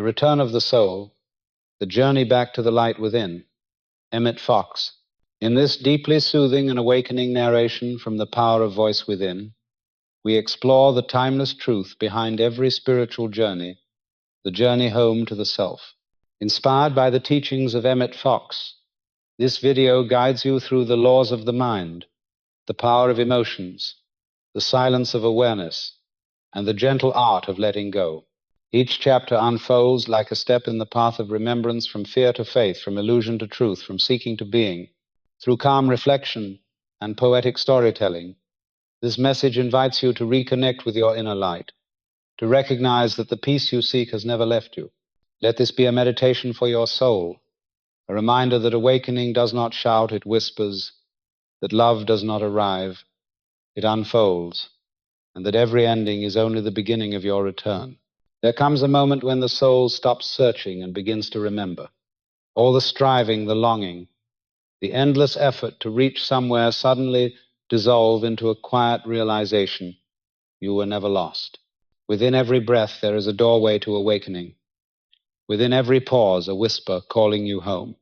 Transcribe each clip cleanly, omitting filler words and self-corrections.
The Return of the Soul, The Journey Back to the Light Within, Emmet Fox. In this deeply soothing and awakening narration from the power of voice within, we explore the timeless truth behind every spiritual journey, the journey home to the self. Inspired by the teachings of Emmet Fox, this video guides you through the laws of the mind, the power of emotions, the silence of awareness, and the gentle art of letting go. Each chapter unfolds like a step in the path of remembrance, from fear to faith, from illusion to truth, from seeking to being. Through calm reflection and poetic storytelling, this message invites you to reconnect with your inner light, to recognize that the peace you seek has never left you. Let this be a meditation for your soul, a reminder that awakening does not shout, it whispers, that love does not arrive, it unfolds, and that every ending is only the beginning of your return. There comes a moment when the soul stops searching and begins to remember. All the striving, the longing, the endless effort to reach somewhere suddenly dissolve into a quiet realization: you were never lost. Within every breath there is a doorway to awakening. Within every pause a whisper calling you home.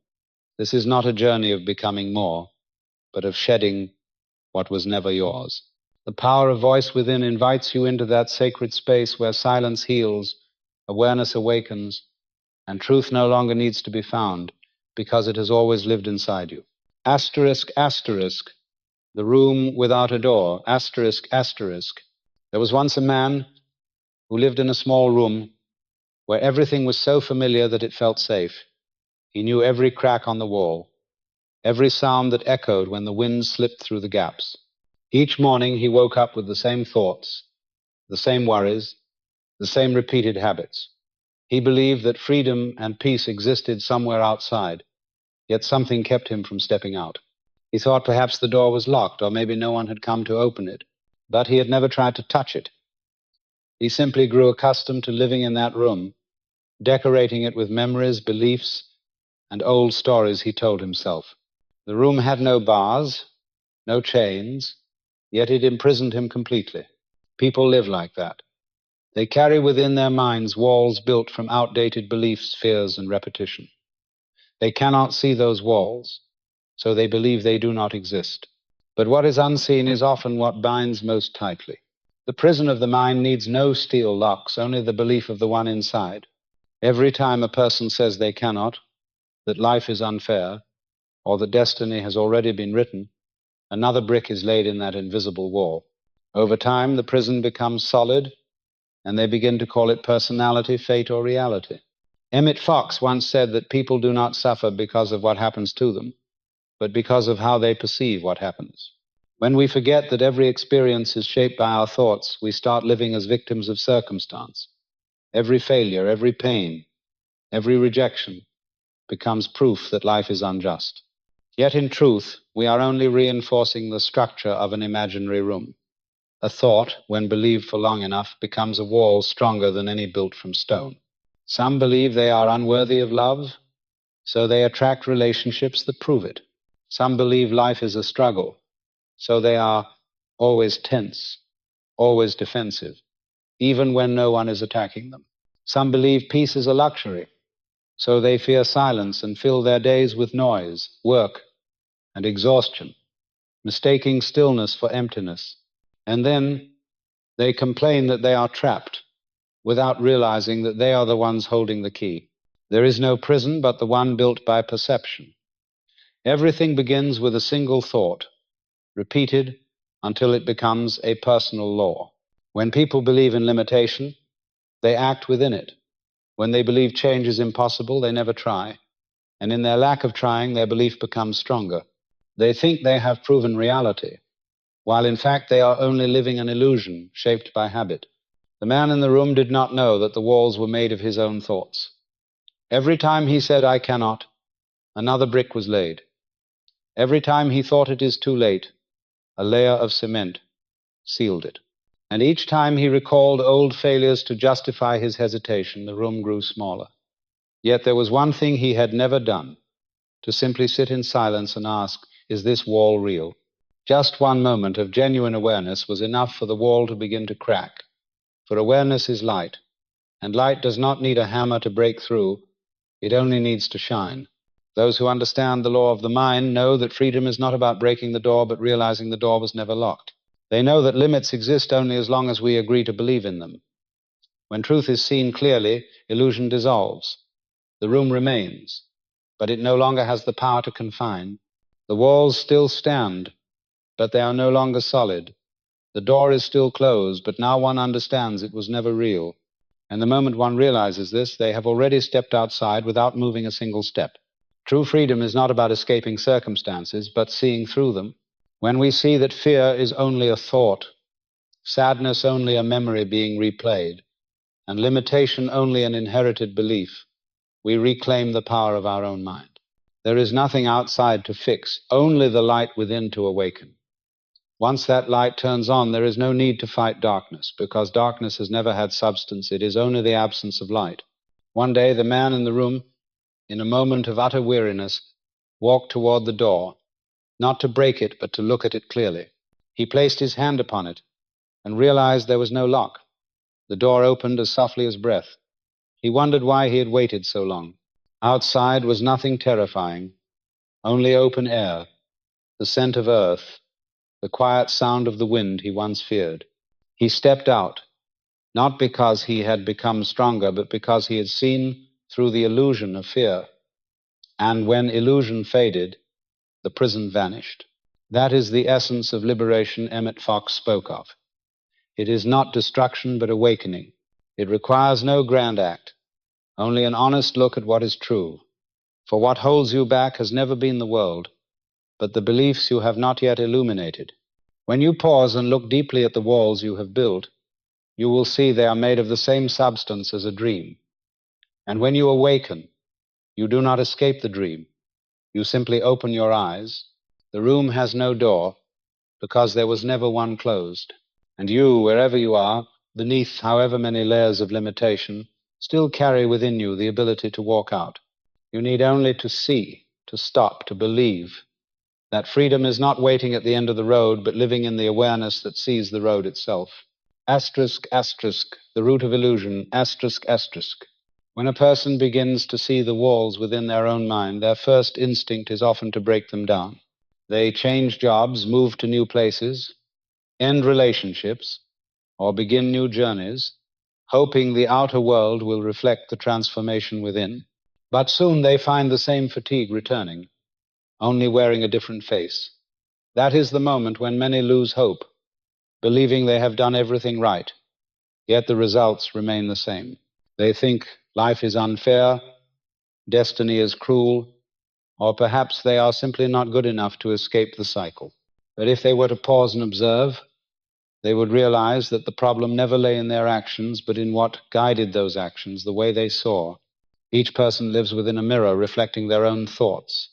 This is not a journey of becoming more, but of shedding what was never yours. The power of voice within invites you into that sacred space where silence heals, awareness awakens, and truth no longer needs to be found because it has always lived inside you. Asterisk, asterisk, the room without a door. Asterisk, asterisk. There was once a man who lived in a small room where everything was so familiar that it felt safe. He knew every crack on the wall, every sound that echoed when the wind slipped through the gaps. Each morning he woke up with the same thoughts, the same worries, the same repeated habits. He believed that freedom and peace existed somewhere outside, yet something kept him from stepping out. He thought perhaps the door was locked, or maybe no one had come to open it, but he had never tried to touch it. He simply grew accustomed to living in that room, decorating it with memories, beliefs, and old stories he told himself. The room had no bars, no chains, yet it imprisoned him completely. People live like that. They carry within their minds walls built from outdated beliefs, fears, and repetition. They cannot see those walls, so they believe they do not exist. But what is unseen is often what binds most tightly. The prison of the mind needs no steel locks, only the belief of the one inside. Every time a person says they cannot, that life is unfair, or that destiny has already been written, another brick is laid in that invisible wall. Over time, the prison becomes solid, and they begin to call it personality, fate, or reality. Emmet Fox once said that people do not suffer because of what happens to them, but because of how they perceive what happens. When we forget that every experience is shaped by our thoughts, we start living as victims of circumstance. Every failure, every pain, every rejection becomes proof that life is unjust. Yet in truth, we are only reinforcing the structure of an imaginary room. A thought, when believed for long enough, becomes a wall stronger than any built from stone. Some believe they are unworthy of love, so they attract relationships that prove it. Some believe life is a struggle, so they are always tense, always defensive, even when no one is attacking them. Some believe peace is a luxury, so they fear silence and fill their days with noise, work, and exhaustion, mistaking stillness for emptiness. And then they complain that they are trapped, without realizing that they are the ones holding the key. There is no prison but the one built by perception. Everything begins with a single thought, repeated until it becomes a personal law. When people believe in limitation, they act within it. When they believe change is impossible, they never try. And in their lack of trying, their belief becomes stronger. They think they have proven reality, while in fact they are only living an illusion shaped by habit. The man in the room did not know that the walls were made of his own thoughts. Every time he said, "I cannot," another brick was laid. Every time he thought it is too late, a layer of cement sealed it. And each time he recalled old failures to justify his hesitation, the room grew smaller. Yet there was one thing he had never done: to simply sit in silence and ask, "Is this wall real?" Just one moment of genuine awareness was enough for the wall to begin to crack. For awareness is light, And light does not need a hammer to break through, it only needs to shine. Those who understand the law of the mind know that freedom is not about breaking the door, but realizing the door was never locked. They know that limits exist only as long as we agree to believe in them. When truth is seen clearly, illusion dissolves. The room remains, but it no longer has the power to confine. The walls still stand, but they are no longer solid. The door is still closed, but now one understands it was never real. And the moment one realizes this, they have already stepped outside without moving a single step. True freedom is not about escaping circumstances, but seeing through them. When we see that fear is only a thought, sadness only a memory being replayed, and limitation only an inherited belief, we reclaim the power of our own mind. There is nothing outside to fix, only the light within to awaken. Once that light turns on, there is no need to fight darkness, because darkness has never had substance. It is only the absence of light. One day, the man in the room, in a moment of utter weariness, walked toward the door, not to break it, but to look at it clearly. He placed his hand upon it and realized there was no lock. The door opened as softly as breath. He wondered why he had waited so long. Outside was nothing terrifying, only open air, the scent of earth, the quiet sound of the wind he once feared. He stepped out, not because he had become stronger, but because he had seen through the illusion of fear. And when illusion faded, the prison vanished. That is the essence of liberation Emmet Fox spoke of. It is not destruction, but awakening. It requires no grand act, only an honest look at what is true. For what holds you back has never been the world, but the beliefs you have not yet illuminated. When you pause and look deeply at the walls you have built, you will see they are made of the same substance as a dream. And when you awaken, you do not escape the dream. You simply open your eyes. The room has no door, because there was never one closed. And you, wherever you are, beneath however many layers of limitation, still carry within you the ability to walk out. You need only to see, to stop, to believe that freedom is not waiting at the end of the road, but living in the awareness that sees the road itself. Asterisk, asterisk, the root of illusion, asterisk, asterisk. When a person begins to see the walls within their own mind, their first instinct is often to break them down. They change jobs, move to new places, end relationships, or begin new journeys, hoping the outer world will reflect the transformation within. But soon they find the same fatigue returning, only wearing a different face. That is the moment when many lose hope, believing they have done everything right, yet the results remain the same. They think life is unfair, destiny is cruel, or perhaps they are simply not good enough to escape the cycle. But if they were to pause and observe, they would realize that the problem never lay in their actions, but in what guided those actions, the way they saw. Each person lives within a mirror reflecting their own thoughts.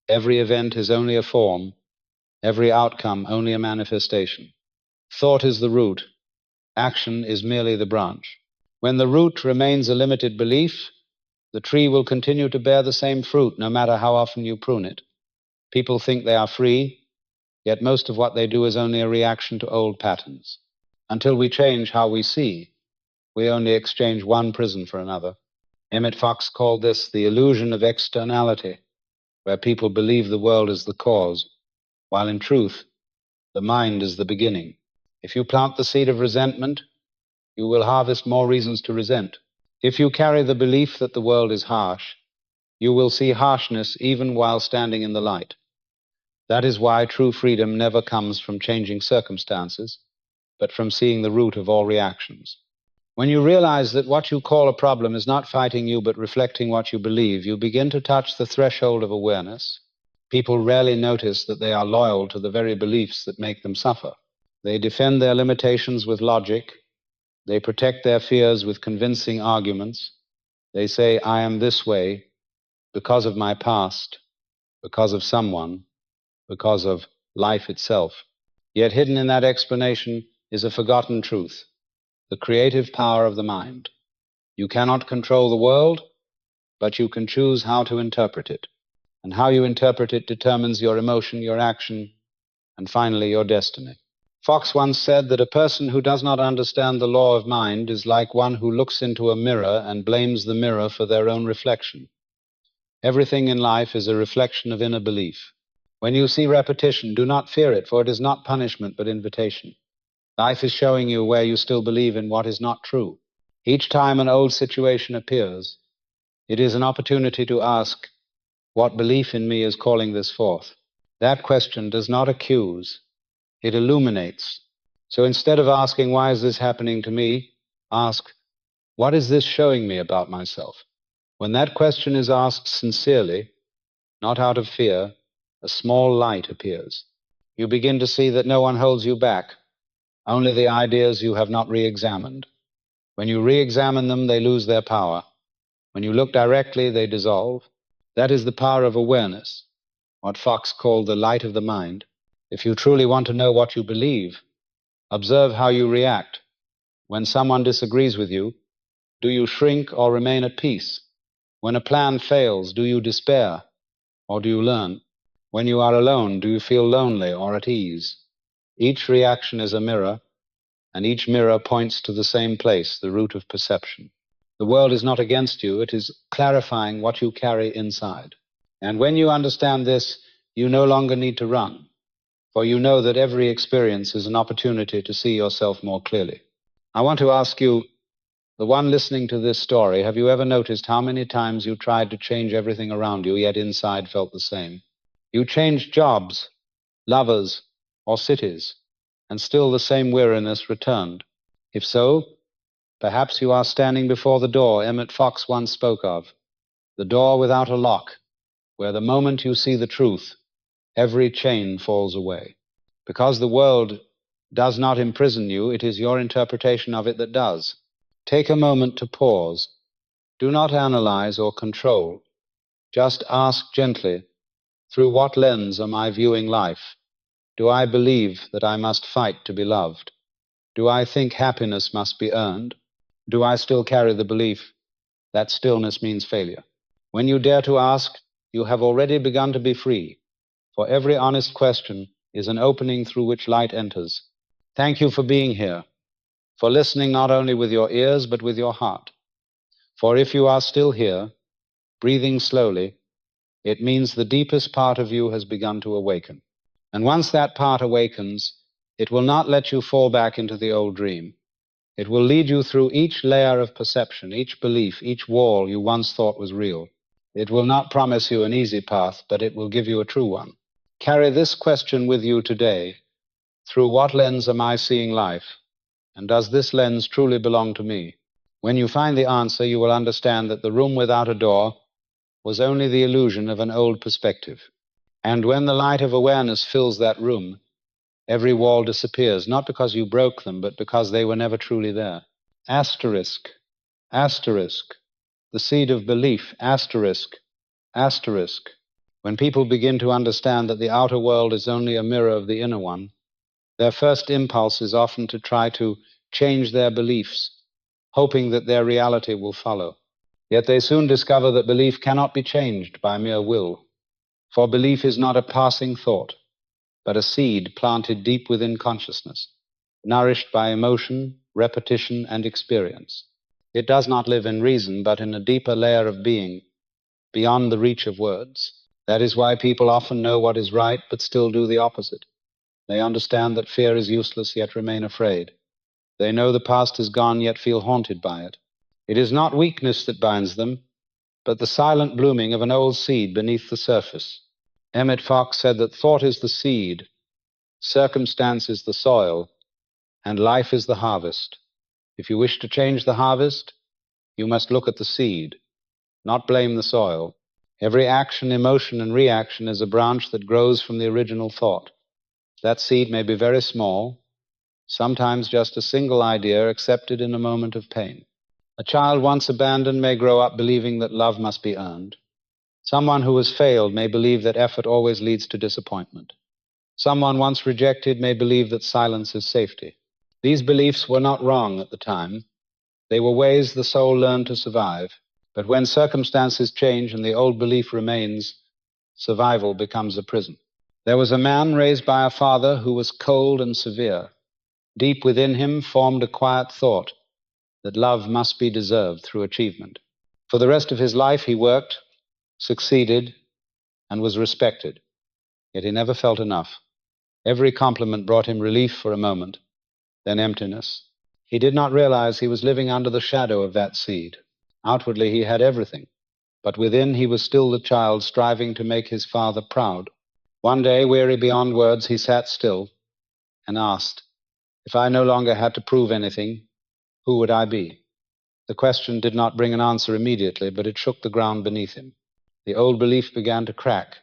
Every event is only a form, every outcome only a manifestation. Thought is the root, action is merely the branch. When the root remains a limited belief, the tree will continue to bear the same fruit no matter how often you prune it. People think they are free, yet most of what they do is only a reaction to old patterns. Until we change how we see, we only exchange one prison for another. Emmet Fox called this the illusion of externality, where people believe the world is the cause, while in truth, the mind is the beginning. If you plant the seed of resentment, you will harvest more reasons to resent. If you carry the belief that the world is harsh, you will see harshness even while standing in the light. That is why true freedom never comes from changing circumstances, but from seeing the root of all reactions. When you realize that what you call a problem is not fighting you, but reflecting what you believe, you begin to touch the threshold of awareness. People rarely notice that they are loyal to the very beliefs that make them suffer. They defend their limitations with logic. They protect their fears with convincing arguments. They say, I am this way because of my past, because of someone, because of life itself. Yet hidden in that explanation is a forgotten truth, the creative power of the mind. You cannot control the world, but you can choose how to interpret it. And how you interpret it determines your emotion, your action, and finally your destiny. Fox once said that a person who does not understand the law of mind is like one who looks into a mirror and blames the mirror for their own reflection. Everything in life is a reflection of inner belief. When you see repetition, do not fear it, for it is not punishment but invitation. Life is showing you where you still believe in what is not true. Each time an old situation appears, it is an opportunity to ask, what belief in me is calling this forth? That question does not accuse, it illuminates. So instead of asking, why is this happening to me? Ask, what is this showing me about myself? When that question is asked sincerely, not out of fear, a small light appears. You begin to see that no one holds you back, only the ideas you have not re-examined. When you re-examine them, they lose their power. When you look directly, they dissolve. That is the power of awareness, what Fox called the light of the mind. If you truly want to know what you believe, observe how you react. When someone disagrees with you, do you shrink or remain at peace? When a plan fails, do you despair or do you learn? When you are alone, do you feel lonely or at ease? Each reaction is a mirror, and each mirror points to the same place, the root of perception. The world is not against you, it is clarifying what you carry inside. And when you understand this, you no longer need to run, for you know that every experience is an opportunity to see yourself more clearly. I want to ask you, the one listening to this story, have you ever noticed how many times you tried to change everything around you, yet inside felt the same? You changed jobs, lovers, or cities, and still the same weariness returned. If so, perhaps you are standing before the door Emmet Fox once spoke of, the door without a lock, where the moment you see the truth, every chain falls away. Because the world does not imprison you, it is your interpretation of it that does. Take a moment to pause. Do not analyze or control. Just ask gently, through what lens am I viewing life? Do I believe that I must fight to be loved? Do I think happiness must be earned? Do I still carry the belief that stillness means failure? When you dare to ask, you have already begun to be free, for every honest question is an opening through which light enters. Thank you for being here, for listening not only with your ears but with your heart. For if you are still here, breathing slowly, it means the deepest part of you has begun to awaken. And once that part awakens, it will not let you fall back into the old dream. It will lead you through each layer of perception, each belief, each wall you once thought was real. It will not promise you an easy path, but it will give you a true one. Carry this question with you today. Through what lens am I seeing life? And does this lens truly belong to me? When you find the answer, you will understand that the room without a door was only the illusion of an old perspective. And when the light of awareness fills that room, every wall disappears, not because you broke them, but because they were never truly there. Asterisk, asterisk, the seed of belief, asterisk, asterisk. When people begin to understand that the outer world is only a mirror of the inner one, their first impulse is often to try to change their beliefs, hoping that their reality will follow. Yet they soon discover that belief cannot be changed by mere will, for belief is not a passing thought, but a seed planted deep within consciousness, nourished by emotion, repetition, and experience. It does not live in reason, but in a deeper layer of being, beyond the reach of words. That is why people often know what is right, but still do the opposite. They understand that fear is useless, yet remain afraid. They know the past is gone, yet feel haunted by it. It is not weakness that binds them, but the silent blooming of an old seed beneath the surface. Emmet Fox said that thought is the seed, circumstance is the soil, and life is the harvest. If you wish to change the harvest, you must look at the seed, not blame the soil. Every action, emotion, and reaction is a branch that grows from the original thought. That seed may be very small, sometimes just a single idea accepted in a moment of pain. A child once abandoned may grow up believing that love must be earned. Someone who has failed may believe that effort always leads to disappointment. Someone once rejected may believe that silence is safety. These beliefs were not wrong at the time. They were ways the soul learned to survive. But when circumstances change and the old belief remains, survival becomes a prison. There was a man raised by a father who was cold and severe. Deep within him formed a quiet thought that love must be deserved through achievement. For the rest of his life he worked, succeeded, and was respected, yet he never felt enough. Every compliment brought him relief for a moment, then emptiness. He did not realize he was living under the shadow of that seed. Outwardly he had everything, but within he was still the child striving to make his father proud. One day, weary beyond words, he sat still and asked, "If I no longer had to prove anything, who would I be?" The question did not bring an answer immediately, but it shook the ground beneath him. The old belief began to crack.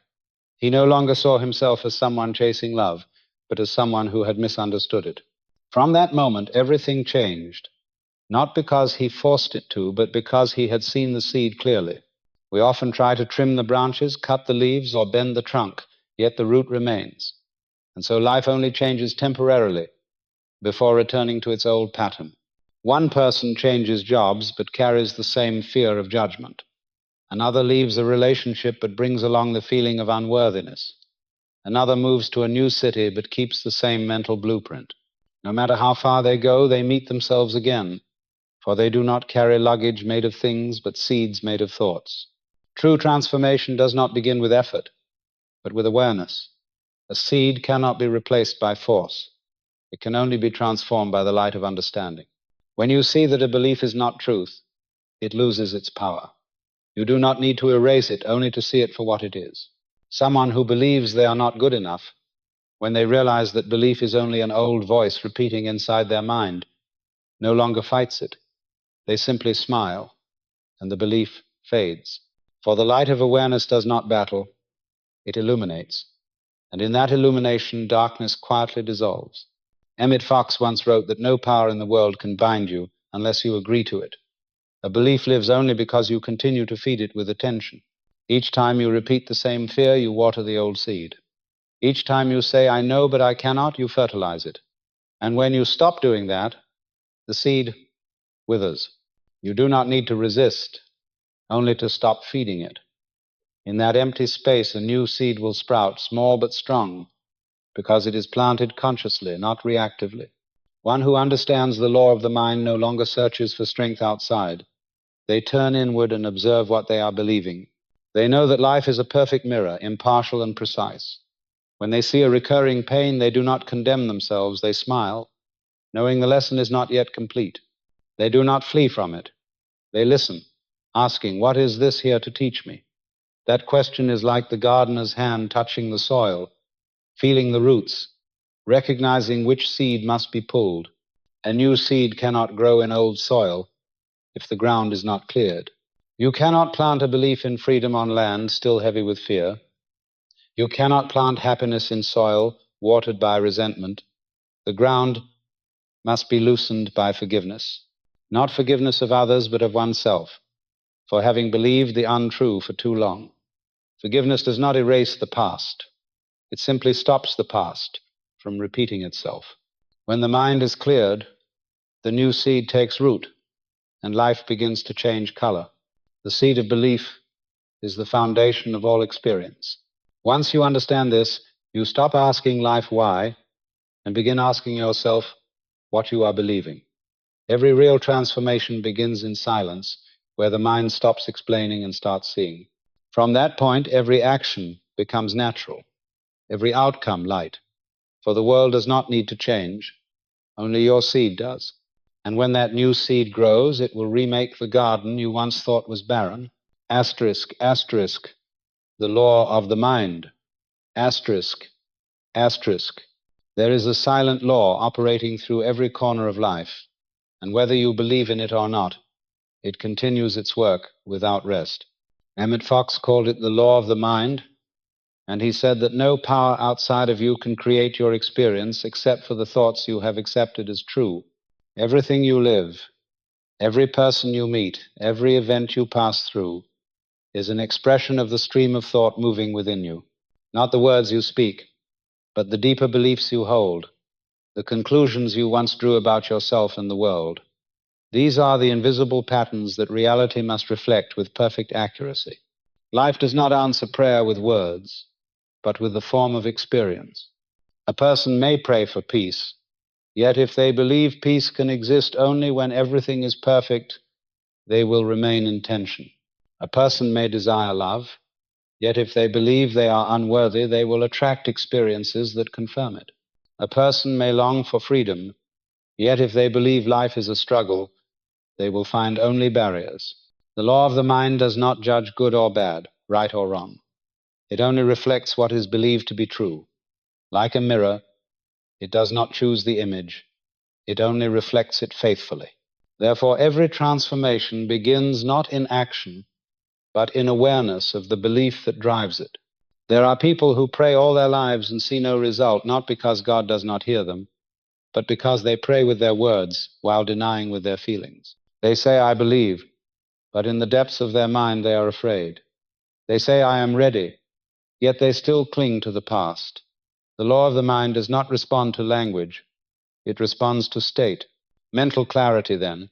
He no longer saw himself as someone chasing love, but as someone who had misunderstood it. From that moment, everything changed, not because he forced it to, but because he had seen the seed clearly. We often try to trim the branches, cut the leaves, or bend the trunk, yet the root remains. And so life only changes temporarily before returning to its old pattern. One person changes jobs but carries the same fear of judgment. Another leaves a relationship but brings along the feeling of unworthiness. Another moves to a new city but keeps the same mental blueprint. No matter how far they go, they meet themselves again, for they do not carry luggage made of things but seeds made of thoughts. True transformation does not begin with effort, but with awareness. A seed cannot be replaced by force. It can only be transformed by the light of understanding. When you see that a belief is not truth, it loses its power. You do not need to erase it, only to see it for what it is. Someone who believes they are not good enough, when they realize that belief is only an old voice repeating inside their mind, no longer fights it. They simply smile, and the belief fades. For the light of awareness does not battle, it illuminates. And in that illumination, darkness quietly dissolves. Emmet Fox once wrote that no power in the world can bind you unless you agree to it. A belief lives only because you continue to feed it with attention. Each time you repeat the same fear, you water the old seed. Each time you say, "I know, but I cannot," you fertilize it. And when you stop doing that, the seed withers. You do not need to resist, only to stop feeding it. In that empty space, a new seed will sprout, small but strong, because it is planted consciously, not reactively. One who understands the law of the mind no longer searches for strength outside. They turn inward and observe what they are believing. They know that life is a perfect mirror, impartial and precise. When they see a recurring pain, they do not condemn themselves, they smile, knowing the lesson is not yet complete. They do not flee from it. They listen, asking, "What is this here to teach me?" That question is like the gardener's hand touching the soil, feeling the roots, recognizing which seed must be pulled. A new seed cannot grow in old soil if the ground is not cleared. You cannot plant a belief in freedom on land still heavy with fear. You cannot plant happiness in soil watered by resentment. The ground must be loosened by forgiveness, not forgiveness of others, but of oneself, for having believed the untrue for too long. Forgiveness does not erase the past. It simply stops the past from repeating itself. When the mind is cleared, the new seed takes root, and life begins to change color. The seed of belief is the foundation of all experience. Once you understand this, you stop asking life why and begin asking yourself what you are believing. Every real transformation begins in silence, where the mind stops explaining and starts seeing. From that point, every action becomes natural, every outcome light, for the world does not need to change, only your seed does. And when that new seed grows, it will remake the garden you once thought was barren. Asterisk, asterisk, the law of the mind. Asterisk, asterisk. There is a silent law operating through every corner of life, and whether you believe in it or not, it continues its work without rest. Emmet Fox called it the law of the mind, and he said that no power outside of you can create your experience except for the thoughts you have accepted as true. Everything you live, every person you meet, every event you pass through is an expression of the stream of thought moving within you. Not the words you speak, but the deeper beliefs you hold, the conclusions you once drew about yourself and the world. These are the invisible patterns that reality must reflect with perfect accuracy. Life does not answer prayer with words, but with the form of experience. A person may pray for peace, Yet if they believe peace can exist only when everything is perfect, they will remain in tension. A person may desire love, yet if they believe they are unworthy, they will attract experiences that confirm it. A person may long for freedom, yet if they believe life is a struggle, they will find only barriers. The law of the mind does not judge good or bad, right or wrong. It only reflects what is believed to be true. Like a mirror, it does not choose the image, it only reflects it faithfully. Therefore, every transformation begins not in action, but in awareness of the belief that drives it. There are people who pray all their lives and see no result, not because God does not hear them, but because they pray with their words while denying with their feelings. They say, I believe, but in the depths of their mind they are afraid. They say, I am ready, yet they still cling to the past. The law of the mind does not respond to language, it responds to state. Mental clarity, then,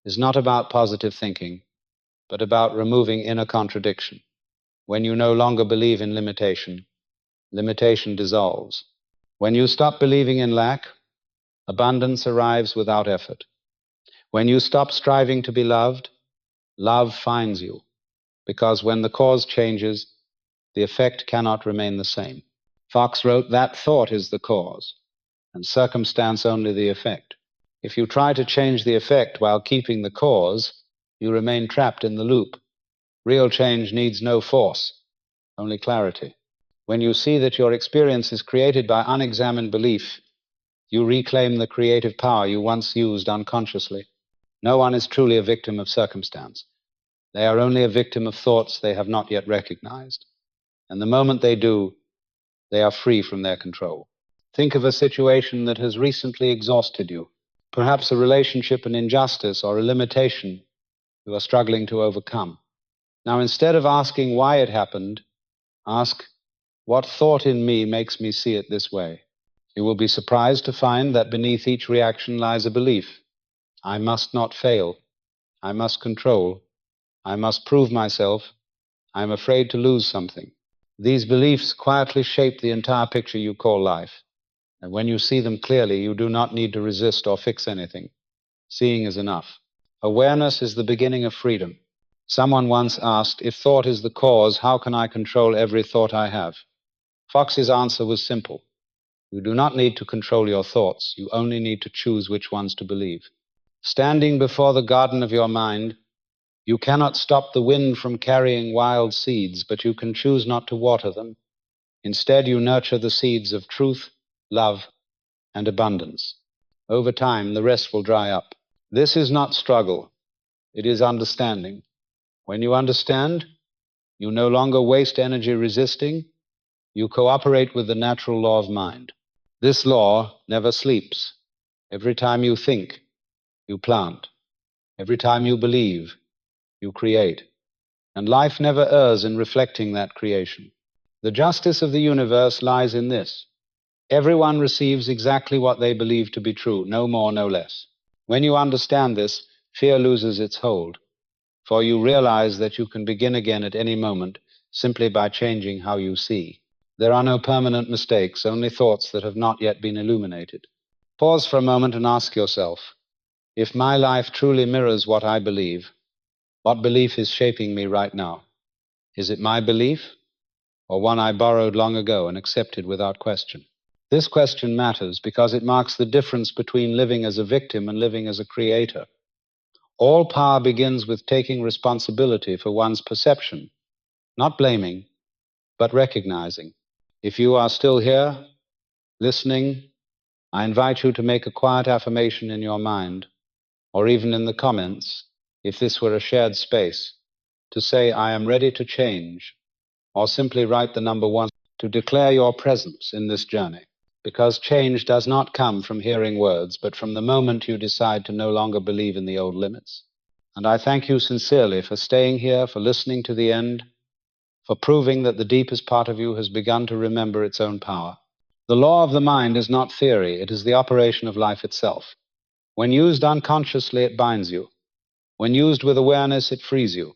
is not about positive thinking, but about removing inner contradiction. When you no longer believe in limitation, limitation dissolves. When you stop believing in lack, abundance arrives without effort. When you stop striving to be loved, love finds you, because when the cause changes, the effect cannot remain the same. Fox wrote, that thought is the cause, and circumstance only the effect. If you try to change the effect while keeping the cause, you remain trapped in the loop. Real change needs no force, only clarity. When you see that your experience is created by unexamined belief, you reclaim the creative power you once used unconsciously. No one is truly a victim of circumstance. They are only a victim of thoughts they have not yet recognized. And the moment they do, they are free from their control. Think of a situation that has recently exhausted you, perhaps a relationship, an injustice, or a limitation you are struggling to overcome. Now, instead of asking why it happened, ask, what thought in me makes me see it this way? You will be surprised to find that beneath each reaction lies a belief. I must not fail. I must control. I must prove myself. I am afraid to lose something. These beliefs quietly shape the entire picture you call life. And when you see them clearly, you do not need to resist or fix anything. Seeing is enough. Awareness is the beginning of freedom. Someone once asked, if thought is the cause, how can I control every thought I have? Fox's answer was simple. You do not need to control your thoughts. You only need to choose which ones to believe. Standing before the garden of your mind, you cannot stop the wind from carrying wild seeds, but you can choose not to water them. Instead, you nurture the seeds of truth, love, and abundance. Over time, the rest will dry up. This is not struggle. It is understanding. When you understand, you no longer waste energy resisting. You cooperate with the natural law of mind. This law never sleeps. Every time you think, you plant. Every time you believe, you create. And life never errs in reflecting that creation. The justice of the universe lies in this. Everyone receives exactly what they believe to be true, no more, no less. When you understand this, fear loses its hold, for you realize that you can begin again at any moment simply by changing how you see. There are no permanent mistakes, only thoughts that have not yet been illuminated. Pause for a moment and ask yourself, if my life truly mirrors what I believe, what belief is shaping me right now? Is it my belief, or one I borrowed long ago and accepted without question? This question matters because it marks the difference between living as a victim and living as a creator. All power begins with taking responsibility for one's perception, not blaming, but recognizing. If you are still here, listening, I invite you to make a quiet affirmation in your mind, or even in the comments, if this were a shared space, to say, I am ready to change, or simply write the number 1 to declare your presence in this journey. Because change does not come from hearing words, but from the moment you decide to no longer believe in the old limits. And I thank you sincerely for staying here, for listening to the end, for proving that the deepest part of you has begun to remember its own power. The law of the mind is not theory, it is the operation of life itself. When used unconsciously, it binds you. When used with awareness, it frees you.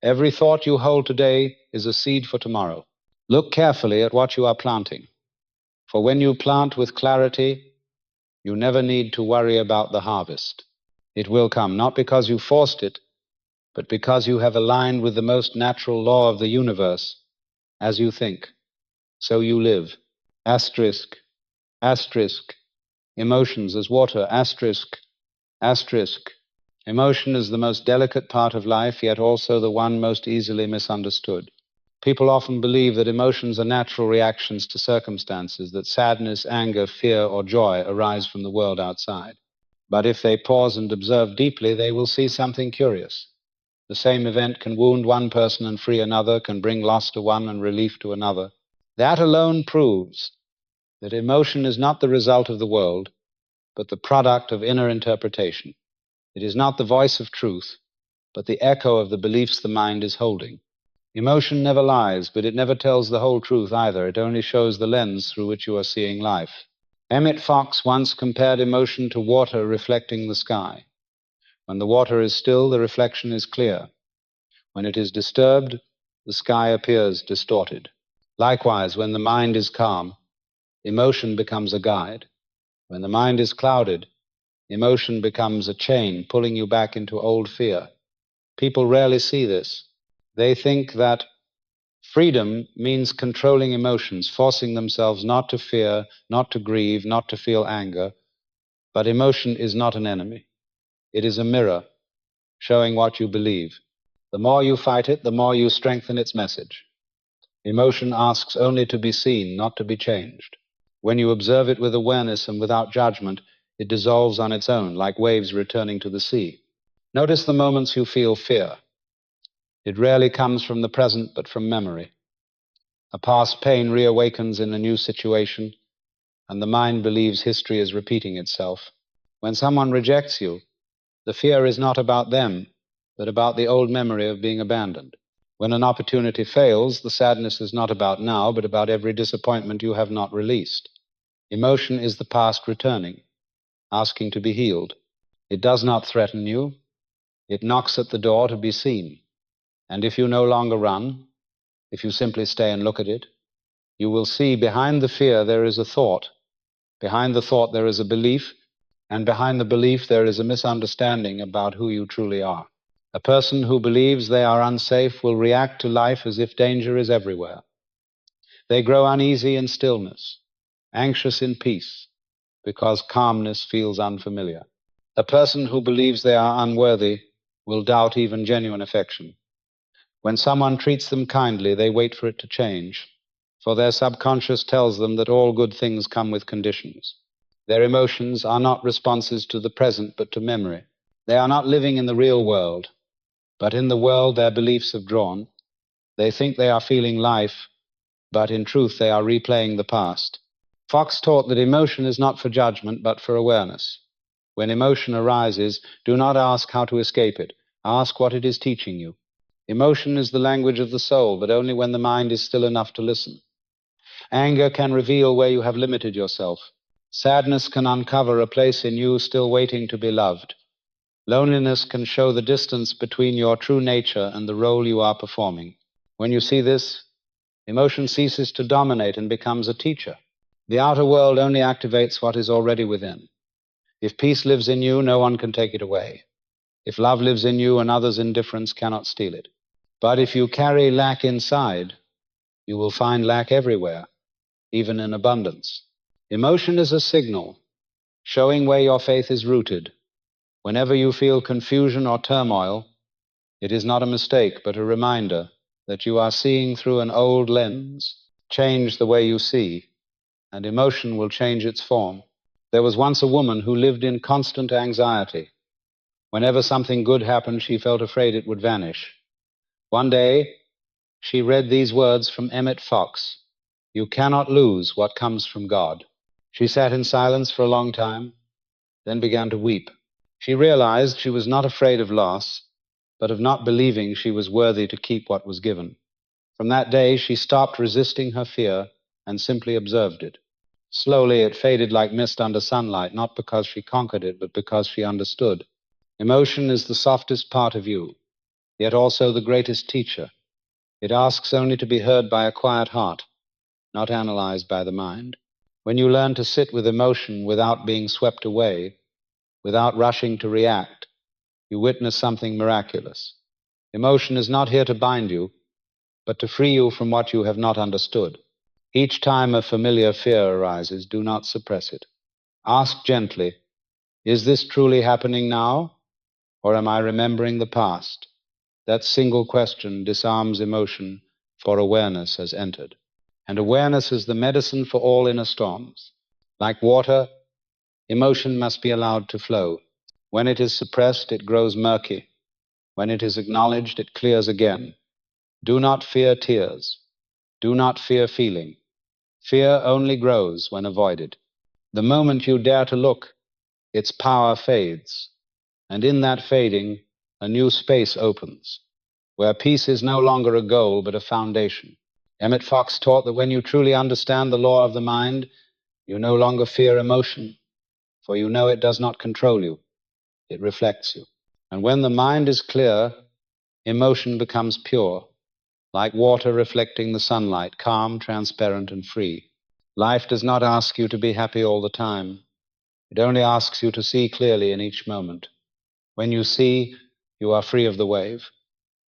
Every thought you hold today is a seed for tomorrow. Look carefully at what you are planting. For when you plant with clarity, You never need to worry about the harvest. It will come, not because you forced it, but because you have aligned with the most natural law of the universe. As you think, so you live. Asterisk, asterisk. Emotions as water, asterisk, asterisk. Emotion is the most delicate part of life, yet also the one most easily misunderstood. People often believe that emotions are natural reactions to circumstances, that sadness, anger, fear, or joy arise from the world outside. But if they pause and observe deeply, they will see something curious. The same event can wound one person and free another, can bring loss to one and relief to another. That alone proves that emotion is not the result of the world, but the product of inner interpretation. It is not the voice of truth, but the echo of the beliefs the mind is holding. Emotion never lies, but it never tells the whole truth either. It only shows the lens through which you are seeing life. Emmet Fox once compared emotion to water reflecting the sky. When the water is still, the reflection is clear. When it is disturbed, the sky appears distorted. Likewise, when the mind is calm, emotion becomes a guide. When the mind is clouded, emotion becomes a chain pulling you back into old fear. People rarely see this. They think that freedom means controlling emotions, forcing themselves not to fear, not to grieve, not to feel anger. But emotion is not an enemy. It is a mirror showing what you believe. The more you fight it, the more you strengthen its message. Emotion asks only to be seen, not to be changed. When you observe it with awareness and without judgment, it dissolves on its own, like waves returning to the sea. Notice the moments you feel fear. It rarely comes from the present, but from memory. A past pain reawakens in a new situation, and the mind believes history is repeating itself. When someone rejects you, the fear is not about them, but about the old memory of being abandoned. When an opportunity fails, the sadness is not about now, but about every disappointment you have not released. Emotion is the past returning, asking to be healed. It does not threaten you. It knocks at the door to be seen. And if you no longer run, if you simply stay and look at it, you will see behind the fear there is a thought. Behind the thought there is a belief, and behind the belief there is a misunderstanding about who you truly are. A person who believes they are unsafe will react to life as if danger is everywhere. They grow uneasy in stillness, anxious in peace, because calmness feels unfamiliar. A person who believes they are unworthy will doubt even genuine affection. When someone treats them kindly, they wait for it to change, for their subconscious tells them that all good things come with conditions. Their emotions are not responses to the present, but to memory. They are not living in the real world, but in the world their beliefs have drawn. They think they are feeling life, but in truth they are replaying the past. Fox taught that emotion is not for judgment, but for awareness. When emotion arises, do not ask how to escape it. Ask what it is teaching you. Emotion is the language of the soul, but only when the mind is still enough to listen. Anger can reveal where you have limited yourself. Sadness can uncover a place in you still waiting to be loved. Loneliness can show the distance between your true nature and the role you are performing. When you see this, emotion ceases to dominate and becomes a teacher. The outer world only activates what is already within. If peace lives in you, no one can take it away. If love lives in you, another's indifference cannot steal it. But if you carry lack inside, you will find lack everywhere, even in abundance. Emotion is a signal showing where your faith is rooted. Whenever you feel confusion or turmoil, it is not a mistake, but a reminder that you are seeing through an old lens. Change the way you see, and emotion will change its form. There was once a woman who lived in constant anxiety. Whenever something good happened, she felt afraid it would vanish. One day, she read these words from Emmet Fox: "You cannot lose what comes from God." She sat in silence for a long time, then began to weep. She realized she was not afraid of loss, but of not believing she was worthy to keep what was given. From that day, she stopped resisting her fear and simply observed it. Slowly, it faded like mist under sunlight, not because she conquered it, but because she understood. Emotion is the softest part of you, yet also the greatest teacher. It asks only to be heard by a quiet heart, not analyzed by the mind. When you learn to sit with emotion without being swept away, without rushing to react, you witness something miraculous. Emotion is not here to bind you, but to free you from what you have not understood. Each time a familiar fear arises, do not suppress it. Ask gently, is this truly happening now, or am I remembering the past? That single question disarms emotion, for awareness has entered. And awareness is the medicine for all inner storms. Like water, emotion must be allowed to flow. When it is suppressed, it grows murky. When it is acknowledged, it clears again. Do not fear tears. Do not fear feeling. Fear only grows when avoided. The moment you dare to look, its power fades. And in that fading, a new space opens, where peace is no longer a goal, but a foundation. Emmet Fox taught that when you truly understand the law of the mind, you no longer fear emotion, for you know it does not control you, it reflects you. And when the mind is clear, emotion becomes pure, like water reflecting the sunlight, calm, transparent, and free. Life does not ask you to be happy all the time. It only asks you to see clearly in each moment. When you see, you are free of the wave.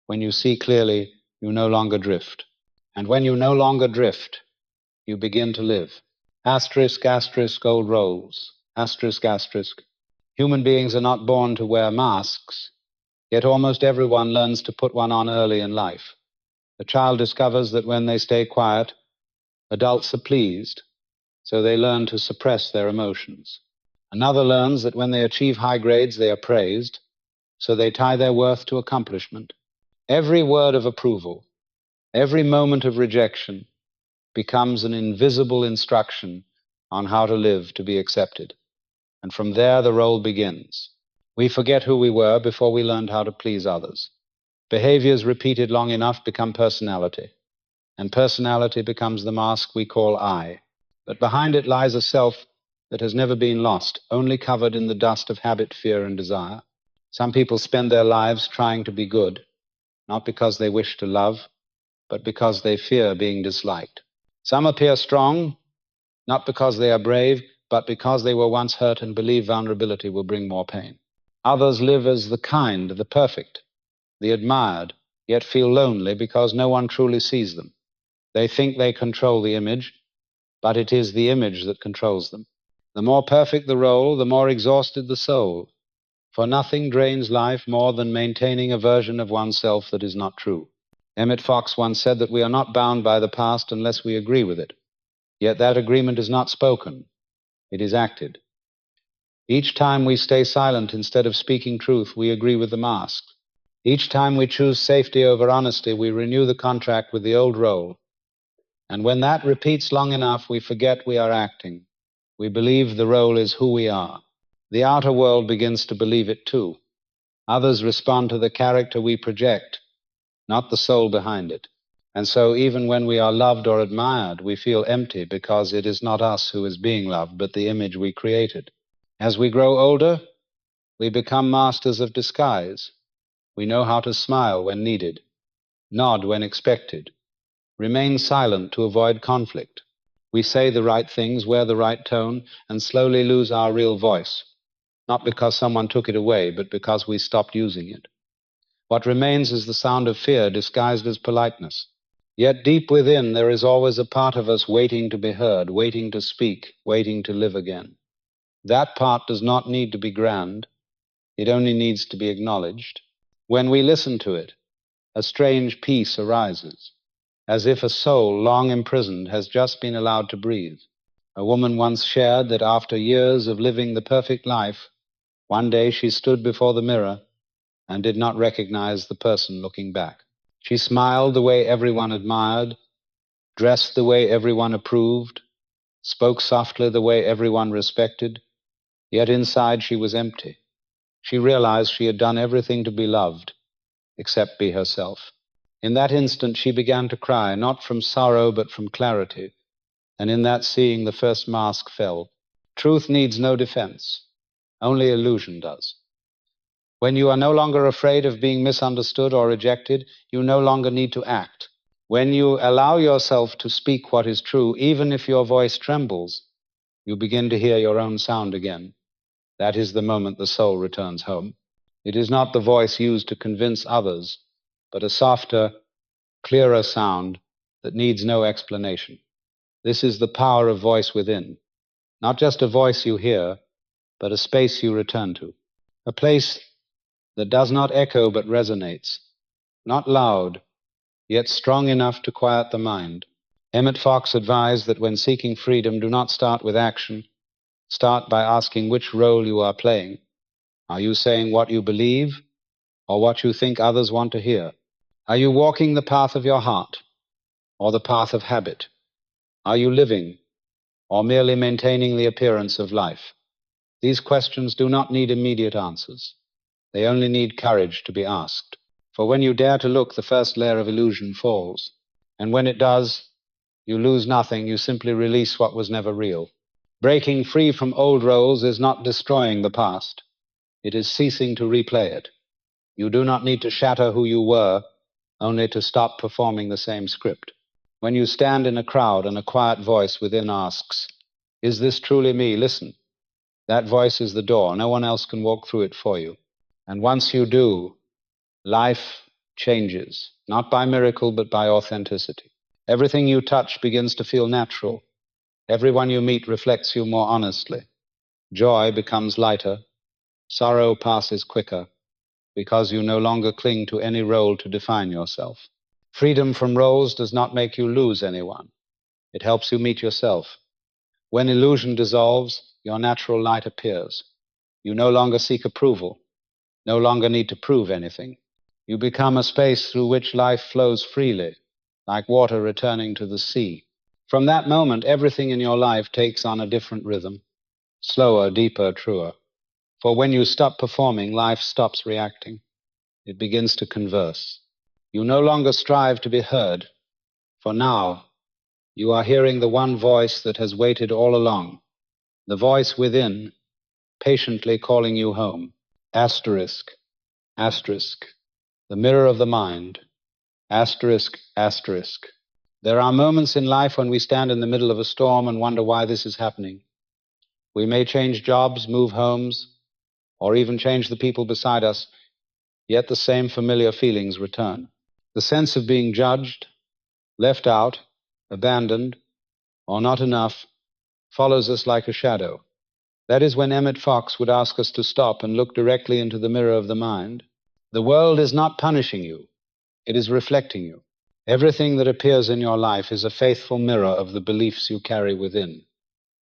When you see clearly, you no longer drift. And when you no longer drift, you begin to live. Asterisk, asterisk, old roles. Asterisk, asterisk. Human beings are not born to wear masks, yet almost everyone learns to put one on early in life. The child discovers that when they stay quiet, adults are pleased, so they learn to suppress their emotions. Another learns that when they achieve high grades, they are praised, so they tie their worth to accomplishment. Every word of approval, every moment of rejection becomes an invisible instruction on how to live to be accepted. And from there, the role begins. We forget who we were before we learned how to please others. Behaviors repeated long enough become personality, and personality becomes the mask we call I. But behind it lies a self that has never been lost, only covered in the dust of habit, fear, and desire. Some people spend their lives trying to be good, not because they wish to love, but because they fear being disliked. Some appear strong, not because they are brave, but because they were once hurt and believe vulnerability will bring more pain. Others live as the kind, the perfect, the admired, yet feel lonely because no one truly sees them. They think they control the image, but it is the image that controls them. The more perfect the role, the more exhausted the soul, for nothing drains life more than maintaining a version of oneself that is not true. Emmet Fox once said that we are not bound by the past unless we agree with it. Yet that agreement is not spoken, it is acted. Each time we stay silent instead of speaking truth, we agree with the mask. Each time we choose safety over honesty, we renew the contract with the old role. And when that repeats long enough, we forget we are acting. We believe the role is who we are. The outer world begins to believe it too. Others respond to the character we project, not the soul behind it. And so even when we are loved or admired, we feel empty because it is not us who is being loved, but the image we created. As we grow older, we become masters of disguise. We know how to smile when needed, nod when expected, remain silent to avoid conflict. We say the right things, wear the right tone, and slowly lose our real voice, not because someone took it away, but because we stopped using it. What remains is the sound of fear disguised as politeness. Yet deep within, there is always a part of us waiting to be heard, waiting to speak, waiting to live again. That part does not need to be grand. It only needs to be acknowledged. When we listen to it, a strange peace arises, as if a soul long imprisoned has just been allowed to breathe. A woman once shared that after years of living the perfect life, one day she stood before the mirror and did not recognize the person looking back. She smiled the way everyone admired, dressed the way everyone approved, spoke softly the way everyone respected, yet inside she was empty. She realized she had done everything to be loved, except be herself. In that instant she began to cry, not from sorrow but from clarity, and in that seeing the first mask fell. Truth needs no defense, only illusion does. When you are no longer afraid of being misunderstood or rejected, you no longer need to act. When you allow yourself to speak what is true, even if your voice trembles, You begin to hear your own sound again. That is the moment the soul returns home. It is not the voice used to convince others, but a softer, clearer sound that needs no explanation. This is the power of voice within. Not just a voice you hear, but a space you return to. A place that does not echo but resonates. Not loud, yet strong enough to quiet the mind. Emmet Fox advised that when seeking freedom, do not start with action. Start by asking which role you are playing. Are you saying what you believe or what you think others want to hear? Are you walking the path of your heart or the path of habit? Are you living or merely maintaining the appearance of life? These questions do not need immediate answers. They only need courage to be asked. For when you dare to look, the first layer of illusion falls. And when it does, you lose nothing, you simply release what was never real. Breaking free from old roles is not destroying the past. It is ceasing to replay it. You do not need to shatter who you were, only to stop performing the same script. When you stand in a crowd and a quiet voice within asks, "Is this truly me?" Listen. That voice is the door. No one else can walk through it for you. And once you do, life changes, not by miracle, but by authenticity. Everything you touch begins to feel natural. Everyone you meet reflects you more honestly. Joy becomes lighter. Sorrow passes quicker, because you no longer cling to any role to define yourself. Freedom from roles does not make you lose anyone. It helps you meet yourself. When illusion dissolves, your natural light appears. You no longer seek approval, no longer need to prove anything. You become a space through which life flows freely, like water returning to the sea. From that moment, everything in your life takes on a different rhythm, slower, deeper, truer. For when you stop performing, life stops reacting. It begins to converse. You no longer strive to be heard, for now you are hearing the one voice that has waited all along, the voice within, patiently calling you home. Asterisk, asterisk, the mirror of the mind. Asterisk, asterisk. There are moments in life when we stand in the middle of a storm and wonder why this is happening. We may change jobs, move homes, or even change the people beside us, yet the same familiar feelings return. The sense of being judged, left out, abandoned, or not enough follows us like a shadow. That is when Emmet Fox would ask us to stop and look directly into the mirror of the mind. The world is not punishing you, it is reflecting you. Everything that appears in your life is a faithful mirror of the beliefs you carry within.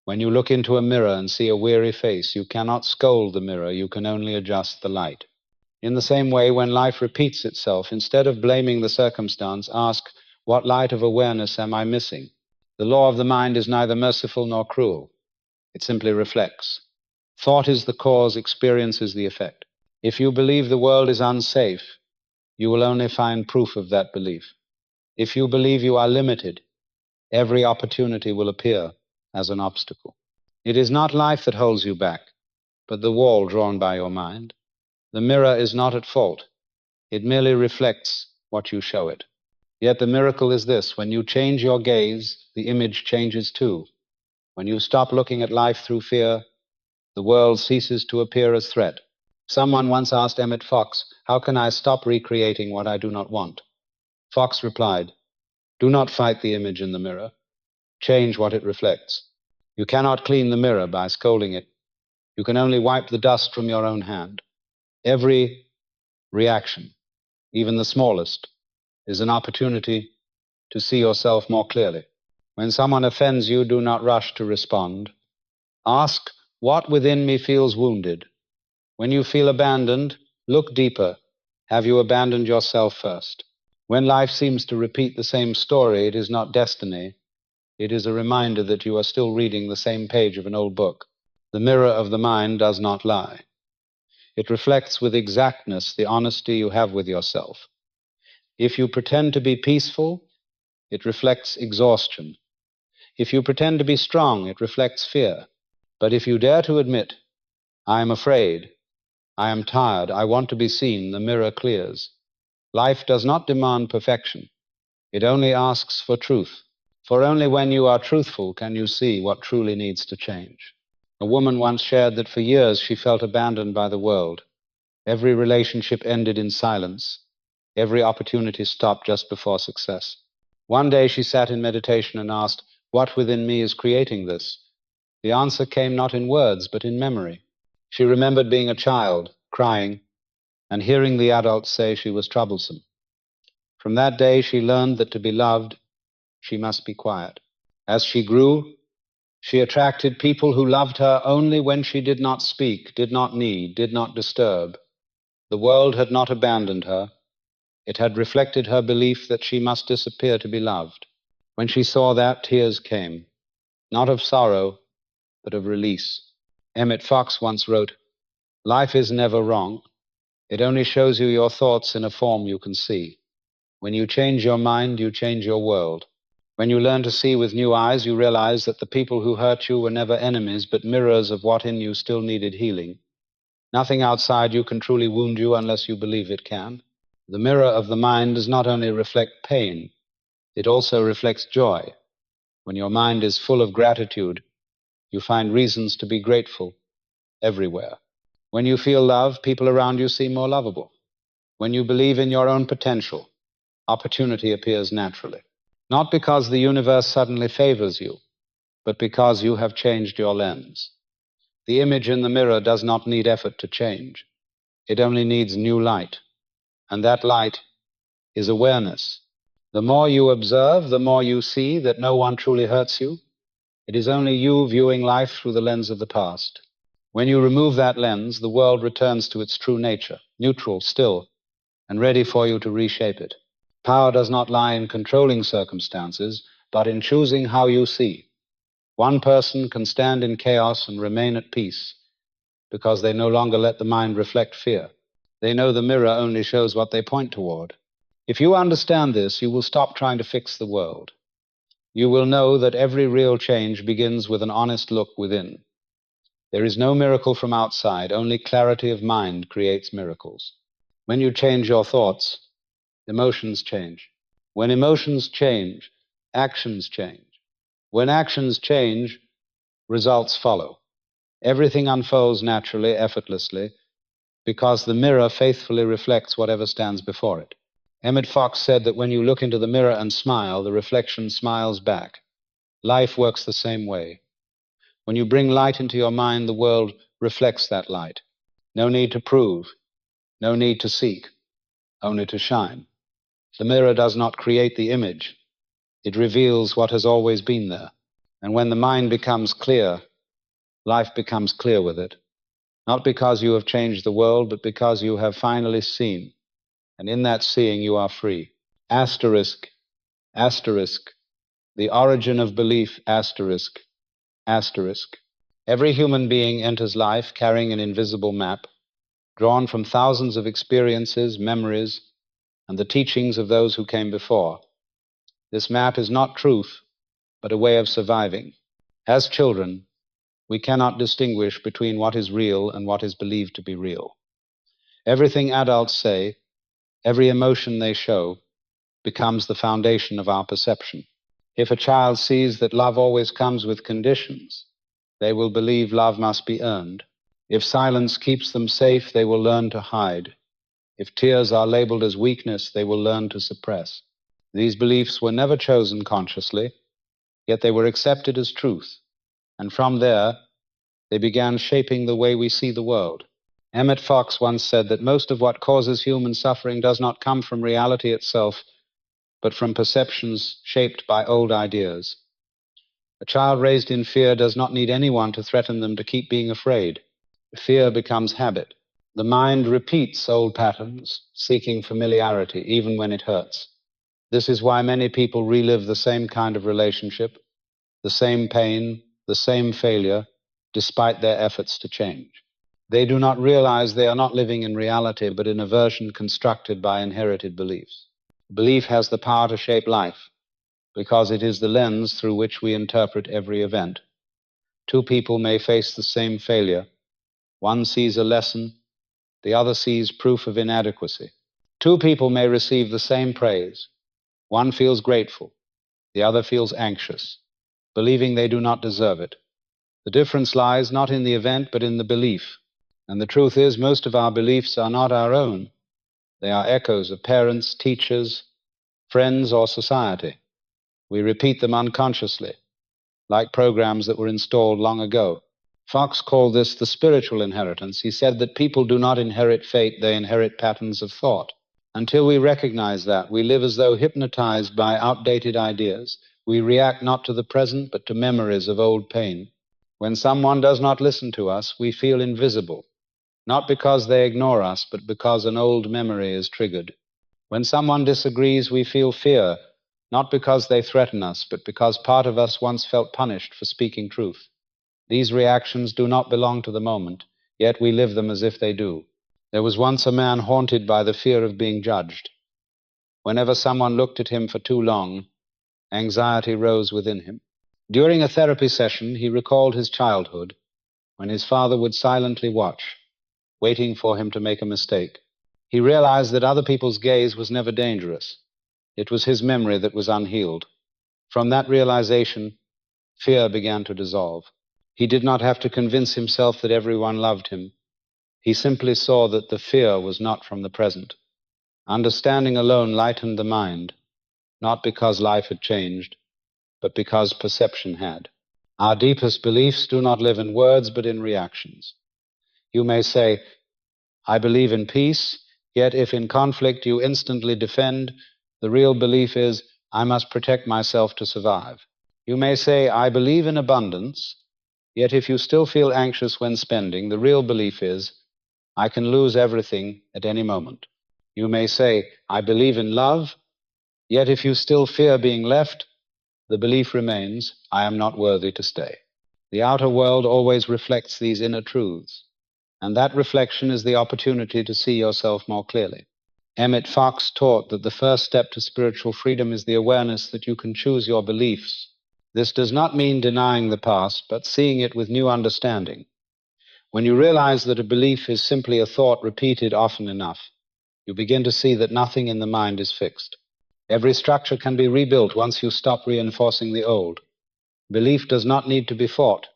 When you look into a mirror and see a weary face, you cannot scold the mirror, you can only adjust the light. In the same way, when life repeats itself, instead of blaming the circumstance, ask, what light of awareness am I missing? The law of the mind is neither merciful nor cruel. It simply reflects. Thought is the cause, experience is the effect. If you believe the world is unsafe, you will only find proof of that belief. If you believe you are limited, every opportunity will appear as an obstacle. It is not life that holds you back, but the wall drawn by your mind. The mirror is not at fault. It merely reflects what you show it. Yet the miracle is this: when you change your gaze, the image changes too. When you stop looking at life through fear, the world ceases to appear as threat. Someone once asked Emmet Fox, "How can I stop recreating what I do not want?" Fox replied, "Do not fight the image in the mirror. Change what it reflects. You cannot clean the mirror by scolding it. You can only wipe the dust from your own hand. Every reaction, even the smallest, is an opportunity to see yourself more clearly. When someone offends you, do not rush to respond. Ask, what within me feels wounded? When you feel abandoned, look deeper. Have you abandoned yourself first? When life seems to repeat the same story, it is not destiny. It is a reminder that you are still reading the same page of an old book. The mirror of the mind does not lie. It reflects with exactness the honesty you have with yourself. If you pretend to be peaceful, it reflects exhaustion. If you pretend to be strong, it reflects fear. But if you dare to admit, "I am afraid, I am tired, I want to be seen," the mirror clears. Life does not demand perfection. It only asks for truth. For only when you are truthful can you see what truly needs to change. A woman once shared that for years she felt abandoned by the world. Every relationship ended in silence. Every opportunity stopped just before success. One day she sat in meditation and asked, "What within me is creating this?" The answer came not in words, but in memory. She remembered being a child, crying, and hearing the adults say she was troublesome. From that day she learned that to be loved, she must be quiet. As she grew, she attracted people who loved her only when she did not speak, did not need, did not disturb. The world had not abandoned her. It had reflected her belief that she must disappear to be loved. When she saw that, tears came, not of sorrow, but of release. Emmet Fox once wrote, "Life is never wrong. It only shows you your thoughts in a form you can see. When you change your mind, you change your world. When you learn to see with new eyes, you realize that the people who hurt you were never enemies, but mirrors of what in you still needed healing. Nothing outside you can truly wound you unless you believe it can. The mirror of the mind does not only reflect pain, it also reflects joy. When your mind is full of gratitude, you find reasons to be grateful everywhere. When you feel love, people around you seem more lovable. When you believe in your own potential, opportunity appears naturally. Not because the universe suddenly favors you, but because you have changed your lens. The image in the mirror does not need effort to change. It only needs new light. And that light is awareness. The more you observe, the more you see that no one truly hurts you. It is only you viewing life through the lens of the past. When you remove that lens, the world returns to its true nature, neutral, still, and ready for you to reshape it. Power does not lie in controlling circumstances, but in choosing how you see. One person can stand in chaos and remain at peace because they no longer let the mind reflect fear. They know the mirror only shows what they point toward. If you understand this, you will stop trying to fix the world. You will know that every real change begins with an honest look within. There is no miracle from outside, only clarity of mind creates miracles. When you change your thoughts, emotions change. When emotions change, actions change. When actions change, results follow. Everything unfolds naturally, effortlessly, because the mirror faithfully reflects whatever stands before it. Emmet Fox said that when you look into the mirror and smile, the reflection smiles back. Life works the same way. When you bring light into your mind, the world reflects that light. No need to prove, no need to seek, only to shine. The mirror does not create the image. It reveals what has always been there. And when the mind becomes clear, life becomes clear with it. Not because you have changed the world, but because you have finally seen. And in that seeing, you are free. Asterisk, asterisk, the origin of belief, asterisk, asterisk. Every human being enters life carrying an invisible map, drawn from thousands of experiences, memories, and the teachings of those who came before. This map is not truth, but a way of surviving. As children, we cannot distinguish between what is real and what is believed to be real. Everything adults say, every emotion they show, becomes the foundation of our perception. If a child sees that love always comes with conditions, they will believe love must be earned. If silence keeps them safe, they will learn to hide. If tears are labeled as weakness, they will learn to suppress. These beliefs were never chosen consciously, yet they were accepted as truth. And from there, they began shaping the way we see the world. Emmet Fox once said that most of what causes human suffering does not come from reality itself, but from perceptions shaped by old ideas. A child raised in fear does not need anyone to threaten them to keep being afraid. Fear becomes habit. The mind repeats old patterns, seeking familiarity, even when it hurts. This is why many people relive the same kind of relationship, the same pain, the same failure, despite their efforts to change. They do not realize they are not living in reality, but in a version constructed by inherited beliefs. Belief has the power to shape life, because it is the lens through which we interpret every event. Two people may face the same failure. One sees a lesson, the other sees proof of inadequacy. Two people may receive the same praise. One feels grateful, The other feels anxious, believing they do not deserve it. The difference lies not in the event, but in the belief. And the truth is, most of our beliefs are not our own. They are echoes of parents, teachers, friends, or society. We repeat them unconsciously, like programs that were installed long ago. Fox called this the spiritual inheritance. He said that people do not inherit fate, they inherit patterns of thought. Until we recognize that, we live as though hypnotized by outdated ideas. We react not to the present, but to memories of old pain. When someone does not listen to us, we feel invisible, not because they ignore us, but because an old memory is triggered. When someone disagrees, we feel fear, not because they threaten us, but because part of us once felt punished for speaking truth. These reactions do not belong to the moment, yet we live them as if they do. There was once a man haunted by the fear of being judged. Whenever someone looked at him for too long, anxiety rose within him. During a therapy session, he recalled his childhood, when his father would silently watch, waiting for him to make a mistake. He realized that other people's gaze was never dangerous. It was his memory that was unhealed. From that realization, fear began to dissolve. He did not have to convince himself that everyone loved him. He simply saw that the fear was not from the present. Understanding alone lightened the mind, not because life had changed, but because perception had. Our deepest beliefs do not live in words, but in reactions. You may say, I believe in peace, yet if in conflict you instantly defend, the real belief is, I must protect myself to survive. You may say, I believe in abundance, yet if you still feel anxious when spending, the real belief is, I can lose everything at any moment. You may say, I believe in love, yet if you still fear being left, the belief remains, I am not worthy to stay. The outer world always reflects these inner truths, and that reflection is the opportunity to see yourself more clearly. Emmet Fox taught that the first step to spiritual freedom is the awareness that you can choose your beliefs. This does not mean denying the past, but seeing it with new understanding. When you realize that a belief is simply a thought repeated often enough, you begin to see that nothing in the mind is fixed. Every structure can be rebuilt once you stop reinforcing the old. Belief does not need to be fought.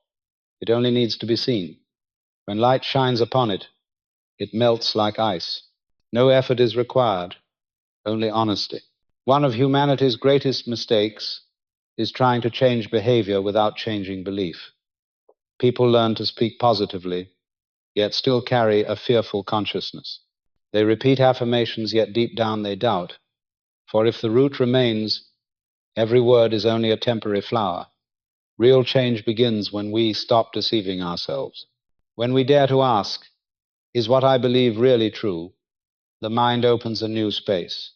It only needs to be seen. When light shines upon it, it melts like ice. No effort is required, only honesty. One of humanity's greatest mistakes is trying to change behavior without changing belief. People learn to speak positively, yet still carry a fearful consciousness. They repeat affirmations, yet deep down they doubt. For if the root remains, every word is only a temporary flower. Real change begins when we stop deceiving ourselves. When we dare to ask, is what I believe really true? The mind opens a new space.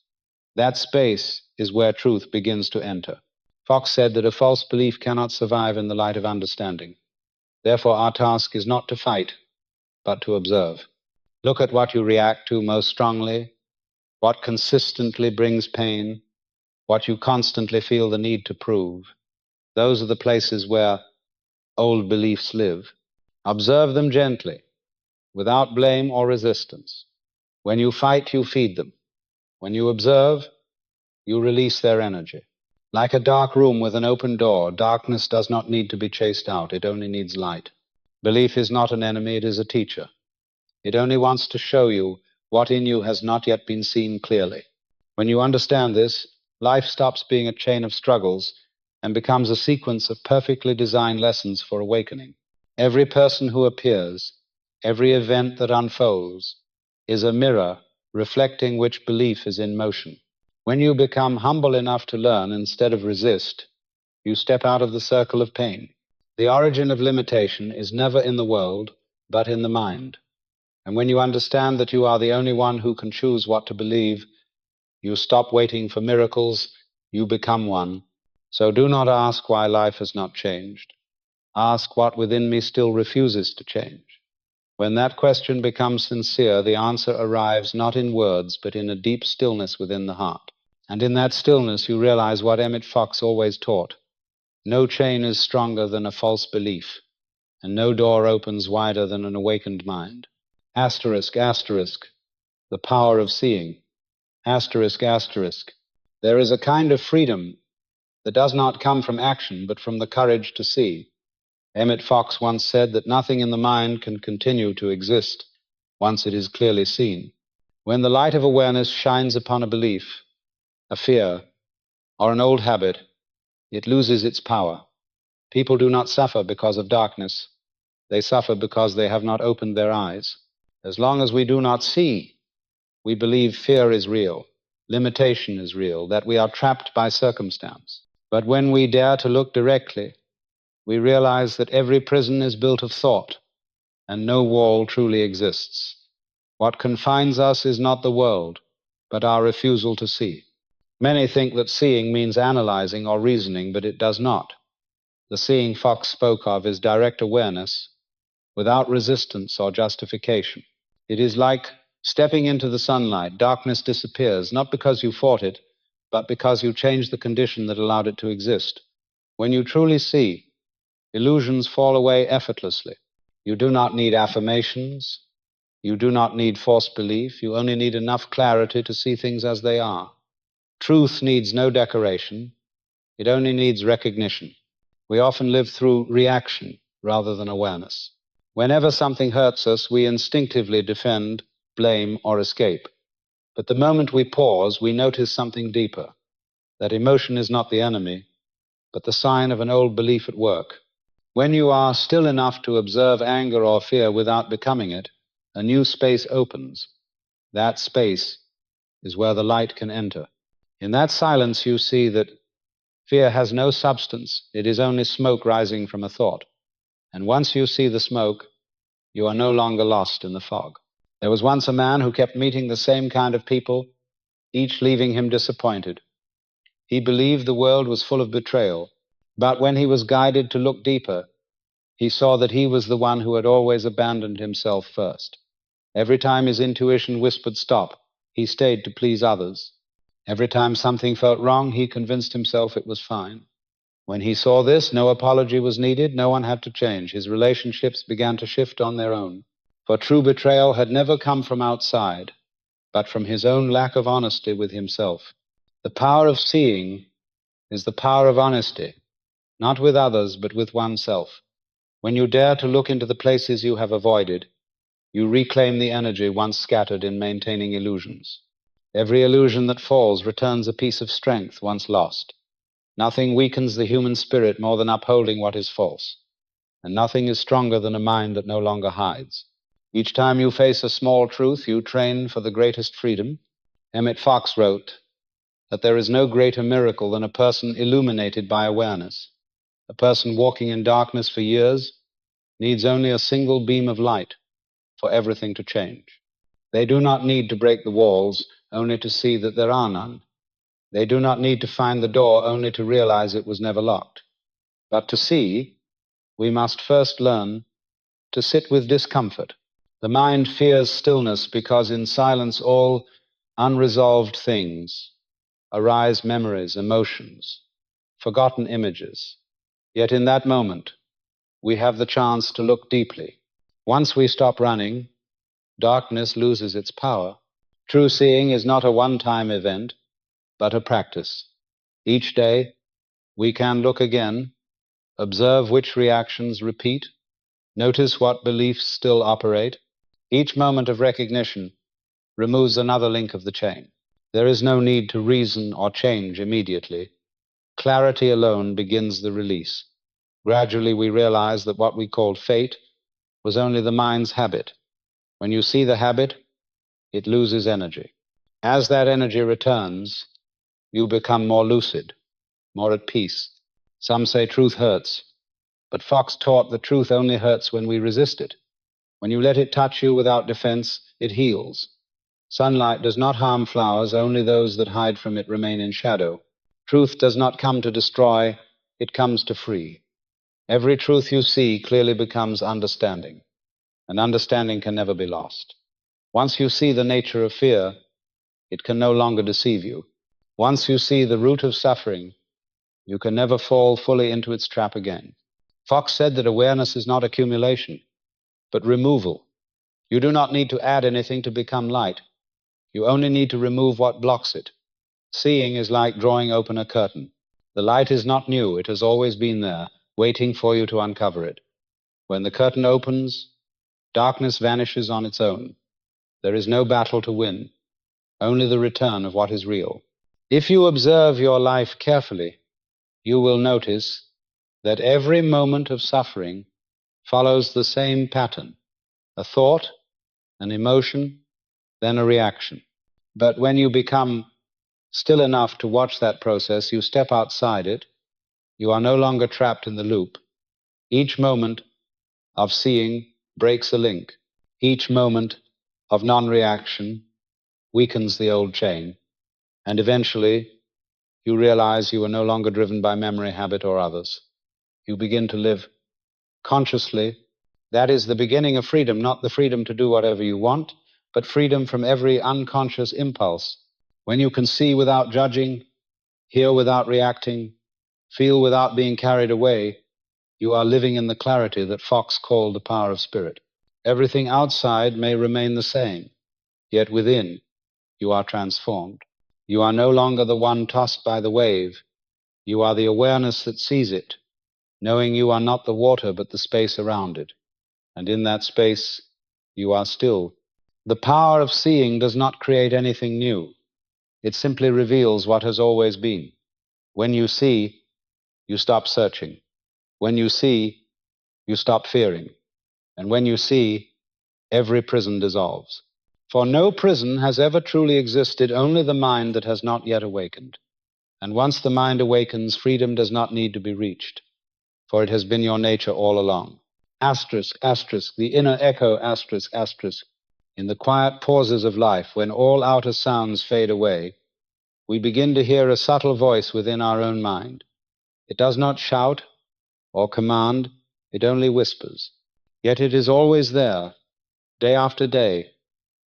That space is where truth begins to enter. Fox said that a false belief cannot survive in the light of understanding. Therefore, our task is not to fight, but to observe. Look at what you react to most strongly, what consistently brings pain, what you constantly feel the need to prove. Those are the places where old beliefs live. Observe them gently, without blame or resistance. When you fight, you feed them. When you observe, you release their energy. Like a dark room with an open door, darkness does not need to be chased out, it only needs light. Belief is not an enemy, it is a teacher. It only wants to show you what in you has not yet been seen clearly. When you understand this, life stops being a chain of struggles and becomes a sequence of perfectly designed lessons for awakening. Every person who appears, every event that unfolds, is a mirror reflecting which belief is in motion. When you become humble enough to learn instead of resist, you step out of the circle of pain. The origin of limitation is never in the world, but in the mind. And when you understand that you are the only one who can choose what to believe, you stop waiting for miracles, you become one. So do not ask why life has not changed. Ask what within me still refuses to change. When that question becomes sincere, the answer arrives not in words, but in a deep stillness within the heart. And in that stillness, you realize what Emmet Fox always taught. No chain is stronger than a false belief, and no door opens wider than an awakened mind. Asterisk, asterisk, the power of seeing. Asterisk, asterisk. There is a kind of freedom that does not come from action, but from the courage to see. Emmet Fox once said that nothing in the mind can continue to exist once it is clearly seen. When the light of awareness shines upon a belief, a fear, or an old habit, it loses its power. People do not suffer because of darkness. They suffer because they have not opened their eyes. As long as we do not see, we believe fear is real, limitation is real, that we are trapped by circumstance. But when we dare to look directly, we realize that every prison is built of thought, and no wall truly exists. What confines us is not the world, but our refusal to see. Many think that seeing means analyzing or reasoning, but it does not. The seeing Fox spoke of is direct awareness, without resistance or justification. It is like stepping into the sunlight. Darkness disappears, not because you fought it, but because you changed the condition that allowed it to exist. When you truly see, illusions fall away effortlessly. You do not need affirmations. You do not need forced belief. You only need enough clarity to see things as they are. Truth needs no decoration. It only needs recognition. We often live through reaction rather than awareness. Whenever something hurts us, we instinctively defend, blame, or escape. But the moment we pause, we notice something deeper. That emotion is not the enemy, but the sign of an old belief at work. When you are still enough to observe anger or fear without becoming it, a new space opens. That space is where the light can enter. In that silence, you see that fear has no substance. It is only smoke rising from a thought. And once you see the smoke, you are no longer lost in the fog. There was once a man who kept meeting the same kind of people, each leaving him disappointed. He believed the world was full of betrayal, but when he was guided to look deeper, he saw that he was the one who had always abandoned himself first. Every time his intuition whispered stop, he stayed to please others. Every time something felt wrong, he convinced himself it was fine. When he saw this, no apology was needed, no one had to change. His relationships began to shift on their own. For true betrayal had never come from outside, but from his own lack of honesty with himself. The power of seeing is the power of honesty, not with others, but with oneself. When you dare to look into the places you have avoided, you reclaim the energy once scattered in maintaining illusions. Every illusion that falls returns a piece of strength once lost. Nothing weakens the human spirit more than upholding what is false, and nothing is stronger than a mind that no longer hides. Each time you face a small truth, you train for the greatest freedom. Emmet Fox wrote that there is no greater miracle than a person illuminated by awareness. A person walking in darkness for years needs only a single beam of light for everything to change. They do not need to break the walls only to see that there are none. They do not need to find the door only to realize it was never locked. But to see, we must first learn to sit with discomfort. The mind fears stillness because in silence all unresolved things arise, memories, emotions, forgotten images. Yet in that moment, we have the chance to look deeply. Once we stop running, darkness loses its power. True seeing is not a one-time event, but a practice. Each day, we can look again, observe which reactions repeat, notice what beliefs still operate. Each moment of recognition removes another link of the chain. There is no need to reason or change immediately. Clarity alone begins the release. Gradually, we realize that what we called fate was only the mind's habit. When you see the habit, it loses energy. As that energy returns, you become more lucid, more at peace. Some say truth hurts, but Fox taught that truth only hurts when we resist it. When you let it touch you without defense, it heals. Sunlight does not harm flowers, only those that hide from it remain in shadow. Truth does not come to destroy, it comes to free. Every truth you see clearly becomes understanding, and understanding can never be lost. Once you see the nature of fear, it can no longer deceive you. Once you see the root of suffering, you can never fall fully into its trap again. Fox said that awareness is not accumulation, but removal. You do not need to add anything to become light. You only need to remove what blocks it. Seeing is like drawing open a curtain. The light is not new. It has always been there, waiting for you to uncover it. When the curtain opens, darkness vanishes on its own. There is no battle to win, only the return of what is real. If you observe your life carefully, you will notice that every moment of suffering follows the same pattern: a thought, an emotion, then a reaction. But when you become still enough to watch that process, you step outside it. You are no longer trapped in the loop. Each moment of seeing breaks a link. Each moment of non-reaction weakens the old chain. And eventually, you realize you are no longer driven by memory, habit, or others. You begin to live consciously. That is the beginning of freedom, not the freedom to do whatever you want, but freedom from every unconscious impulse. When you can see without judging, hear without reacting, feel without being carried away, you are living in the clarity that Fox called the power of spirit. Everything outside may remain the same, yet within you are transformed. You are no longer the one tossed by the wave. You are the awareness that sees it, knowing you are not the water but the space around it. And in that space, you are still. The power of seeing does not create anything new. It simply reveals what has always been. When you see, you stop searching. When you see, you stop fearing. And when you see, every prison dissolves. For no prison has ever truly existed, only the mind that has not yet awakened. And once the mind awakens, freedom does not need to be reached, for it has been your nature all along. Asterisk, asterisk, the inner echo, asterisk, asterisk. In the quiet pauses of life, when all outer sounds fade away, we begin to hear a subtle voice within our own mind. It does not shout or command, it only whispers. Yet it is always there, day after day,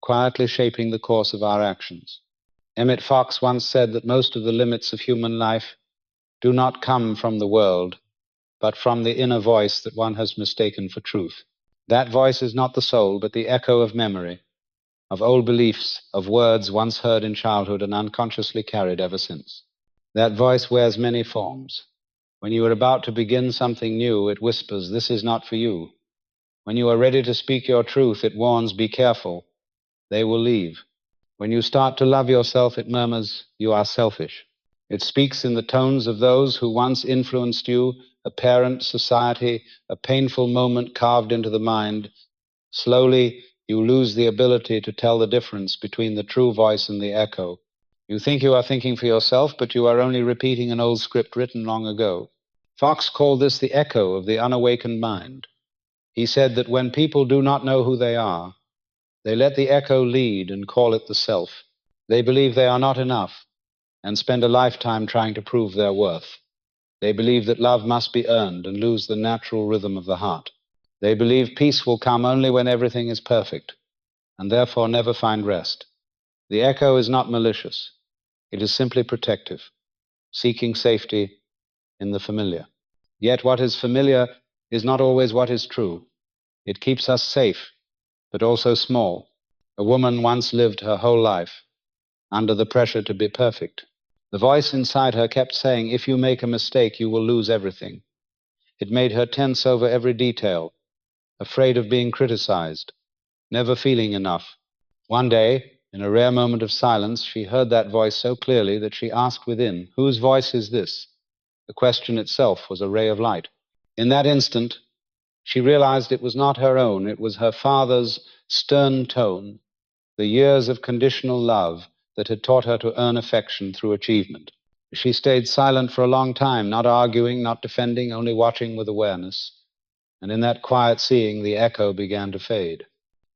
quietly shaping the course of our actions. Emmet Fox once said that most of the limits of human life do not come from the world, but from the inner voice that one has mistaken for truth. That voice is not the soul, but the echo of memory, of old beliefs, of words once heard in childhood and unconsciously carried ever since. That voice wears many forms. When you are about to begin something new, it whispers, "This is not for you." When you are ready to speak your truth, it warns, "Be careful. They will leave." When you start to love yourself, it murmurs, "You are selfish." It speaks in the tones of those who once influenced you, a parent, society, a painful moment carved into the mind. Slowly, you lose the ability to tell the difference between the true voice and the echo. You think you are thinking for yourself, but you are only repeating an old script written long ago. Fox called this the echo of the unawakened mind. He said that when people do not know who they are, they let the echo lead and call it the self. They believe they are not enough and spend a lifetime trying to prove their worth. They believe that love must be earned and lose the natural rhythm of the heart. They believe peace will come only when everything is perfect, and therefore never find rest. The echo is not malicious. It is simply protective, seeking safety in the familiar. Yet what is familiar is not always what is true. It keeps us safe, but also small. A woman once lived her whole life under the pressure to be perfect. The voice inside her kept saying, "If you make a mistake, you will lose everything." It made her tense over every detail, afraid of being criticized, never feeling enough. One day, in a rare moment of silence, she heard that voice so clearly that she asked within, "Whose voice is this?" The question itself was a ray of light. In that instant, she realized it was not her own. It was her father's stern tone, the years of conditional love that had taught her to earn affection through achievement. She stayed silent for a long time, not arguing, not defending, only watching with awareness. And in that quiet seeing, the echo began to fade.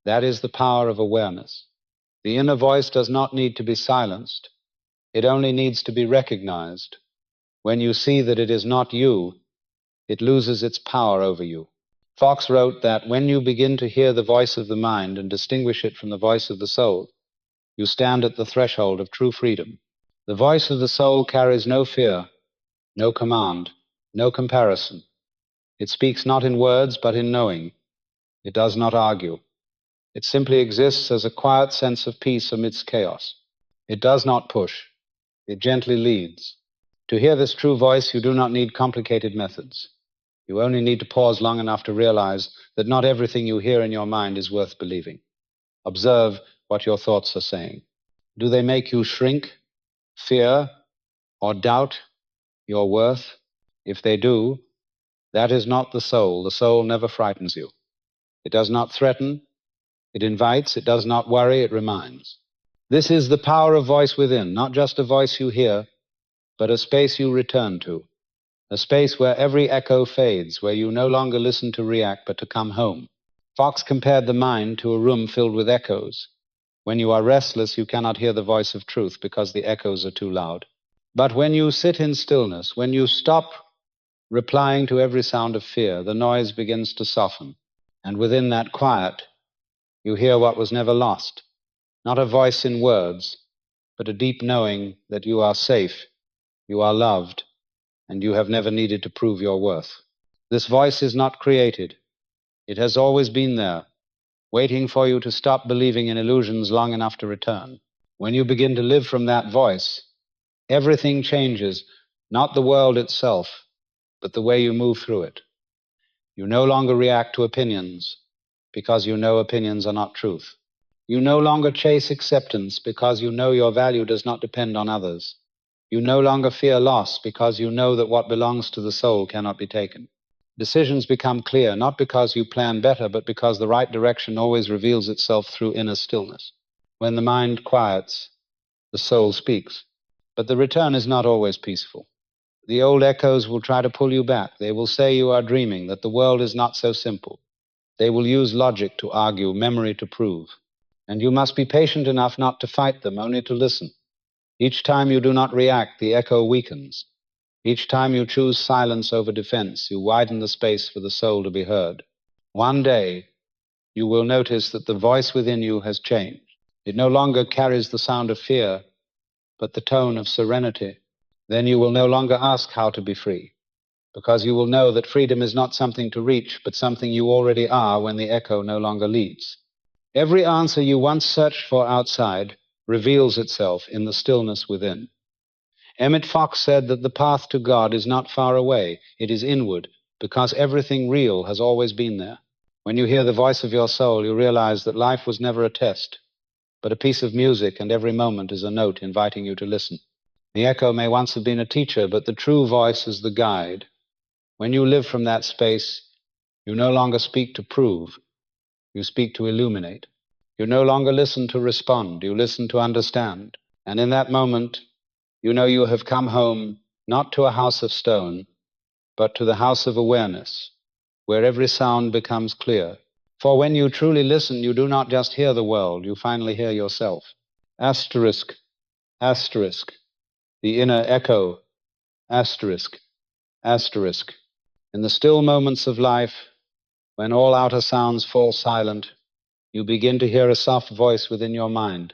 That is the power of awareness. The inner voice does not need to be silenced. It only needs to be recognized. When you see that it is not you, it loses its power over you. Fox wrote that when you begin to hear the voice of the mind and distinguish it from the voice of the soul, you stand at the threshold of true freedom. The voice of the soul carries no fear, no command, no comparison. It speaks not in words, but in knowing. It does not argue. It simply exists as a quiet sense of peace amidst chaos. It does not push. It gently leads. To hear this true voice, you do not need complicated methods. You only need to pause long enough to realize that not everything you hear in your mind is worth believing. Observe what your thoughts are saying. Do they make you shrink, fear, or doubt your worth? If they do, that is not the soul. The soul never frightens you. It does not threaten, it invites, it does not worry, it reminds. This is the power of voice within, not just a voice you hear, but a space you return to, a space where every echo fades, where you no longer listen to react, but to come home. Fox compared the mind to a room filled with echoes. When you are restless, you cannot hear the voice of truth because the echoes are too loud. But when you sit in stillness, when you stop replying to every sound of fear, the noise begins to soften. And within that quiet, you hear what was never lost. Not a voice in words, but a deep knowing that you are safe, you are loved, and you have never needed to prove your worth. This voice is not created. It has always been there, waiting for you to stop believing in illusions long enough to return. When you begin to live from that voice, everything changes, not the world itself, but the way you move through it. You no longer react to opinions because you know opinions are not truth. You no longer chase acceptance because you know your value does not depend on others. You no longer fear loss because you know that what belongs to the soul cannot be taken. Decisions become clear, not because you plan better, but because the right direction always reveals itself through inner stillness. When the mind quiets, the soul speaks. But the return is not always peaceful. The old echoes will try to pull you back. They will say you are dreaming, that the world is not so simple. They will use logic to argue, memory to prove. And you must be patient enough not to fight them, only to listen. Each time you do not react, the echo weakens. Each time you choose silence over defense, you widen the space for the soul to be heard. One day, you will notice that the voice within you has changed. It no longer carries the sound of fear, but the tone of serenity. Then you will no longer ask how to be free, because you will know that freedom is not something to reach, but something you already are when the echo no longer leads. Every answer you once searched for outside reveals itself in the stillness within. Emmet Fox said that the path to God is not far away, it is inward, because everything real has always been there. When you hear the voice of your soul, you realize that life was never a test, but a piece of music, and every moment is a note inviting you to listen. The echo may once have been a teacher, but the true voice is the guide. When you live from that space, you no longer speak to prove, you speak to illuminate. You no longer listen to respond, you listen to understand. And in that moment, you know you have come home not to a house of stone, but to the house of awareness, where every sound becomes clear. For when you truly listen, you do not just hear the world, you finally hear yourself. Asterisk, asterisk, the inner echo, asterisk, asterisk. In the still moments of life, when all outer sounds fall silent, you begin to hear a soft voice within your mind.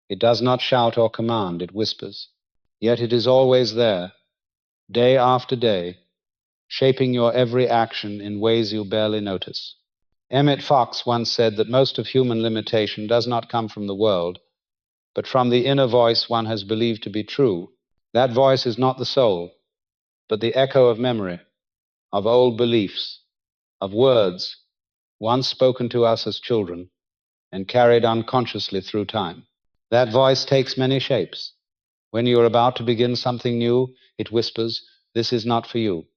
It does not shout or command, it whispers. Yet it is always there, day after day, shaping your every action in ways you barely notice. Emmet Fox once said that most of human limitation does not come from the world, but from the inner voice one has believed to be true. That voice is not the soul, but the echo of memory, of old beliefs, of words once spoken to us as children and carried unconsciously through time. That voice takes many shapes. When you are about to begin something new, it whispers, "This is not for you."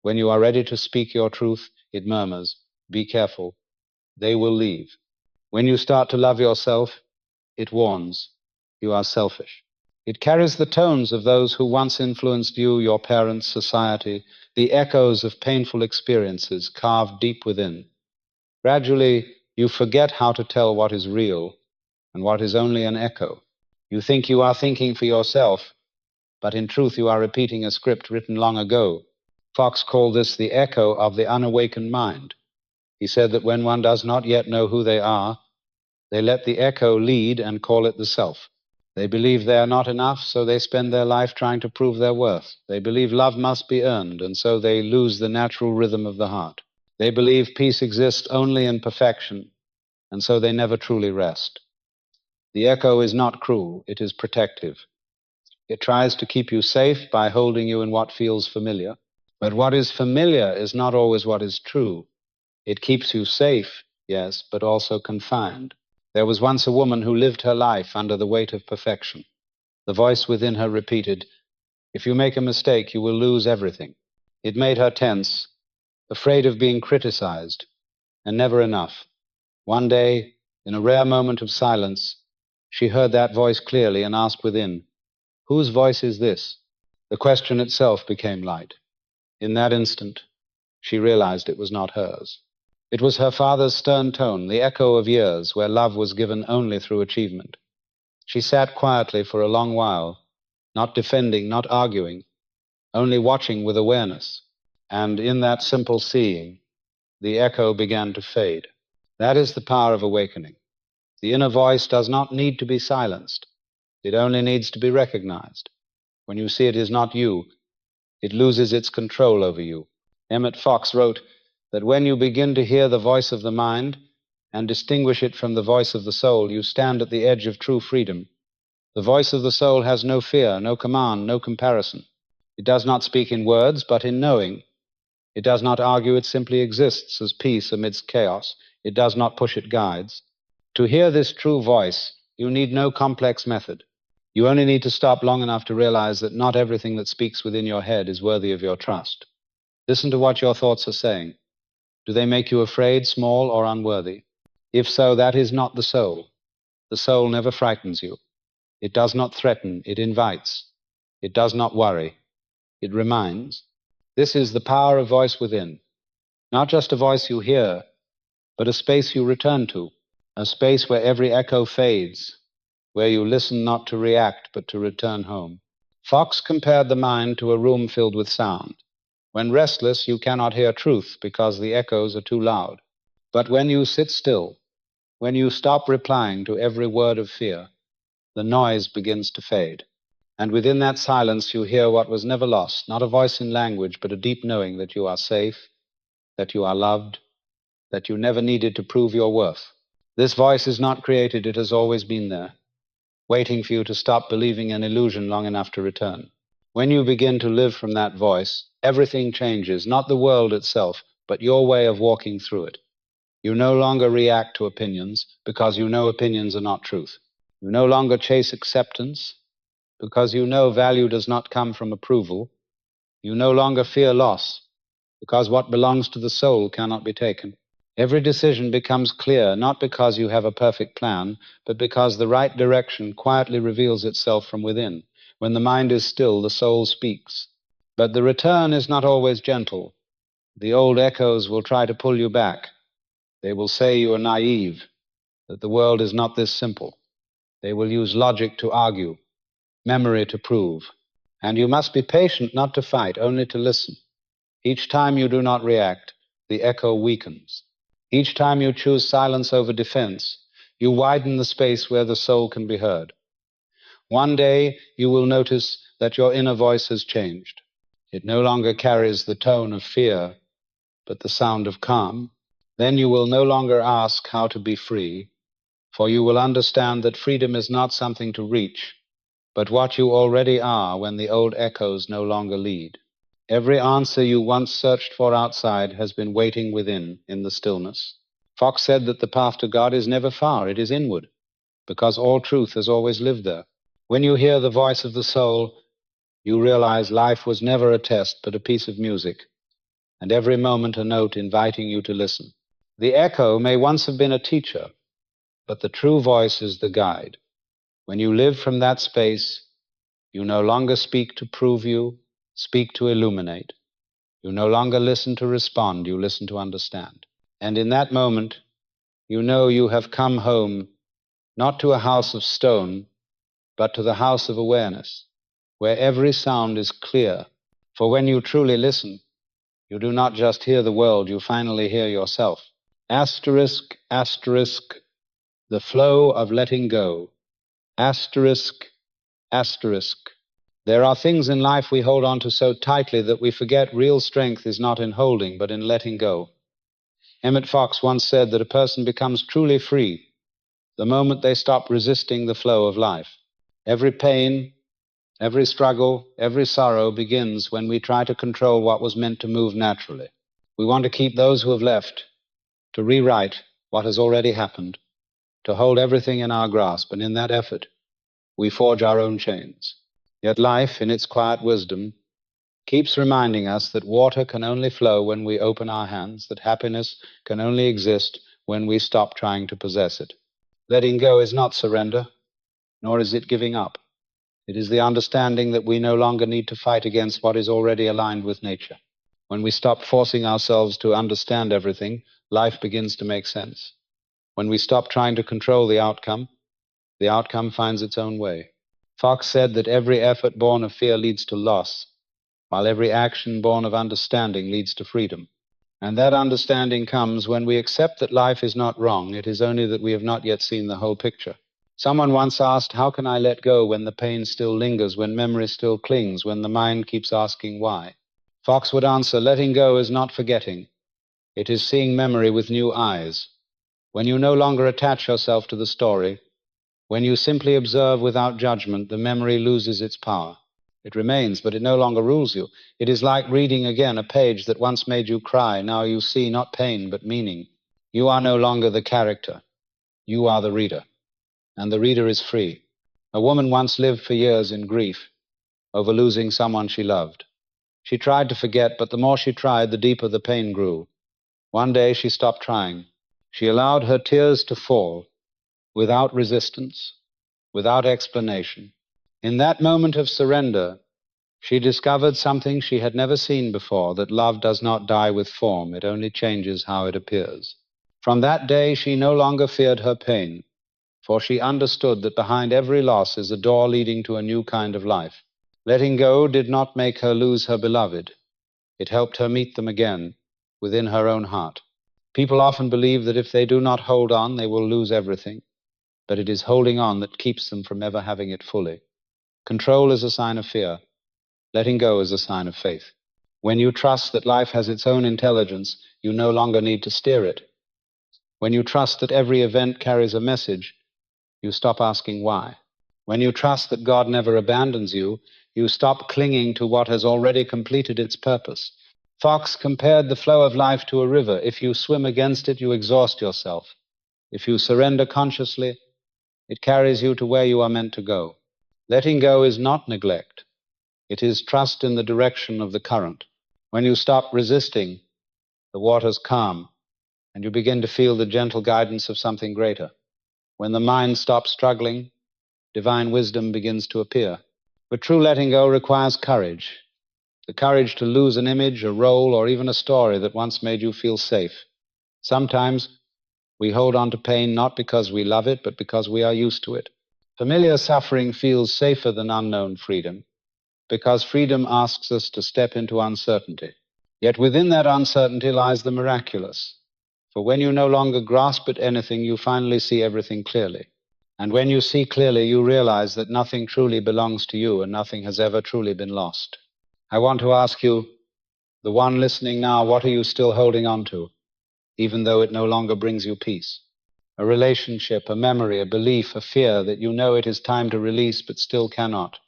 When you are ready to speak your truth, it murmurs, "Be careful, they will leave." When you start to love yourself, it warns, "You are selfish." It carries the tones of those who once influenced you, your parents, society, the echoes of painful experiences carved deep within. Gradually, you forget how to tell what is real and what is only an echo. You think you are thinking for yourself, but in truth you are repeating a script written long ago. Fox called this the echo of the unawakened mind. He said that when one does not yet know who they are, they let the echo lead and call it the self. They believe they are not enough, so they spend their life trying to prove their worth. They believe love must be earned, and so they lose the natural rhythm of the heart. They believe peace exists only in perfection, and so they never truly rest. The echo is not cruel, it is protective. It tries to keep you safe by holding you in what feels familiar. But what is familiar is not always what is true. It keeps you safe, yes, but also confined. There was once a woman who lived her life under the weight of perfection. The voice within her repeated, "If you make a mistake, you will lose everything." It made her tense, afraid of being criticized, and never enough. One day, in a rare moment of silence, she heard that voice clearly and asked within, "Whose voice is this?" The question itself became light. In that instant, she realized it was not hers. It was her father's stern tone, the echo of years where love was given only through achievement. She sat quietly for a long while, not defending, not arguing, only watching with awareness. And in that simple seeing, the echo began to fade. That is the power of awakening. The inner voice does not need to be silenced. It only needs to be recognized. When you see it is not you, it loses its control over you. Emmet Fox wrote that when you begin to hear the voice of the mind and distinguish it from the voice of the soul, you stand at the edge of true freedom. The voice of the soul has no fear, no command, no comparison. It does not speak in words, but in knowing. It does not argue, it simply exists as peace amidst chaos. It does not push, it guides. To hear this true voice, you need no complex method. You only need to stop long enough to realize that not everything that speaks within your head is worthy of your trust. Listen to what your thoughts are saying. Do they make you afraid, small, or unworthy? If so, that is not the soul. The soul never frightens you. It does not threaten, it invites. It does not worry, it reminds. This is the power of voice within. Not just a voice you hear, but a space you return to, a space where every echo fades, where you listen not to react, but to return home. Fox compared the mind to a room filled with sound. When restless, you cannot hear truth because the echoes are too loud. But when you sit still, when you stop replying to every word of fear, the noise begins to fade. And within that silence, you hear what was never lost, not a voice in language, but a deep knowing that you are safe, that you are loved, that you never needed to prove your worth. This voice is not created, it has always been there, waiting for you to stop believing an illusion long enough to return. When you begin to live from that voice, everything changes, not the world itself, but your way of walking through it. You no longer react to opinions because you know opinions are not truth. You no longer chase acceptance because you know value does not come from approval. You no longer fear loss because what belongs to the soul cannot be taken. Every decision becomes clear, not because you have a perfect plan, but because the right direction quietly reveals itself from within. When the mind is still, the soul speaks. But the return is not always gentle. The old echoes will try to pull you back. They will say you are naive, that the world is not this simple. They will use logic to argue, memory to prove. And you must be patient not to fight, only to listen. Each time you do not react, the echo weakens. Each time you choose silence over defense, you widen the space where the soul can be heard. One day, you will notice that your inner voice has changed. It no longer carries the tone of fear, but the sound of calm. Then you will no longer ask how to be free, for you will understand that freedom is not something to reach, but what you already are when the old echoes no longer lead. Every answer you once searched for outside has been waiting within in the stillness. Fox said that the path to God is never far, it is inward, because all truth has always lived there. When you hear the voice of the soul, you realize life was never a test, but a piece of music, and every moment a note inviting you to listen. The echo may once have been a teacher, but the true voice is the guide. When you live from that space, you no longer speak to prove, you speak to illuminate. You no longer listen to respond, you listen to understand. And in that moment, you know you have come home, not to a house of stone, but to the house of awareness, where every sound is clear. For when you truly listen, you do not just hear the world, you finally hear yourself. Asterisk, asterisk, the flow of letting go. Asterisk, asterisk. There are things in life we hold on to so tightly that we forget real strength is not in holding, but in letting go. Emmet Fox once said that a person becomes truly free the moment they stop resisting the flow of life. Every pain, Every struggle, every sorrow begins when we try to control what was meant to move naturally. We want to keep those who have left, to rewrite what has already happened, to hold everything in our grasp, and in that effort, we forge our own chains. Yet life, in its quiet wisdom, keeps reminding us that water can only flow when we open our hands, that happiness can only exist when we stop trying to possess it. Letting go is not surrender, nor is it giving up. It is the understanding that we no longer need to fight against what is already aligned with nature. When we stop forcing ourselves to understand everything, life begins to make sense. When we stop trying to control the outcome finds its own way. Fox said that every effort born of fear leads to loss, while every action born of understanding leads to freedom. And that understanding comes when we accept that life is not wrong, it is only that we have not yet seen the whole picture. Someone once asked, how can I let go when the pain still lingers, when memory still clings, when the mind keeps asking why? Fox would answer, letting go is not forgetting. It is seeing memory with new eyes. When you no longer attach yourself to the story, when you simply observe without judgment, the memory loses its power. It remains, but it no longer rules you. It is like reading again a page that once made you cry. Now you see not pain, but meaning. You are no longer the character. You are the reader. And the reader is free. A woman once lived for years in grief over losing someone she loved. She tried to forget, but the more she tried, the deeper the pain grew. One day she stopped trying. She allowed her tears to fall without resistance, without explanation. In that moment of surrender, she discovered something she had never seen before, that love does not die with form, it only changes how it appears. From that day, she no longer feared her pain, for she understood that behind every loss is a door leading to a new kind of life. Letting go did not make her lose her beloved. It helped her meet them again within her own heart. People often believe that if they do not hold on, they will lose everything, but it is holding on that keeps them from ever having it fully. Control is a sign of fear. Letting go is a sign of faith. When you trust that life has its own intelligence, you no longer need to steer it. When you trust that every event carries a message, you stop asking why. When you trust that God never abandons you, you stop clinging to what has already completed its purpose. Fox compared the flow of life to a river. If you swim against it, you exhaust yourself. If you surrender consciously, it carries you to where you are meant to go. Letting go is not neglect. It is trust in the direction of the current. When you stop resisting, the waters calm, and you begin to feel the gentle guidance of something greater. When the mind stops struggling, divine wisdom begins to appear. But true letting go requires courage. The courage to lose an image, a role, or even a story that once made you feel safe. Sometimes we hold on to pain not because we love it, but because we are used to it. Familiar suffering feels safer than unknown freedom, because freedom asks us to step into uncertainty. Yet within that uncertainty lies the miraculous. For when you no longer grasp at anything, you finally see everything clearly. And when you see clearly, you realize that nothing truly belongs to you and nothing has ever truly been lost. I want to ask you, the one listening now, what are you still holding on to, even though it no longer brings you peace? A relationship, a memory, a belief, a fear that you know it is time to release but still cannot.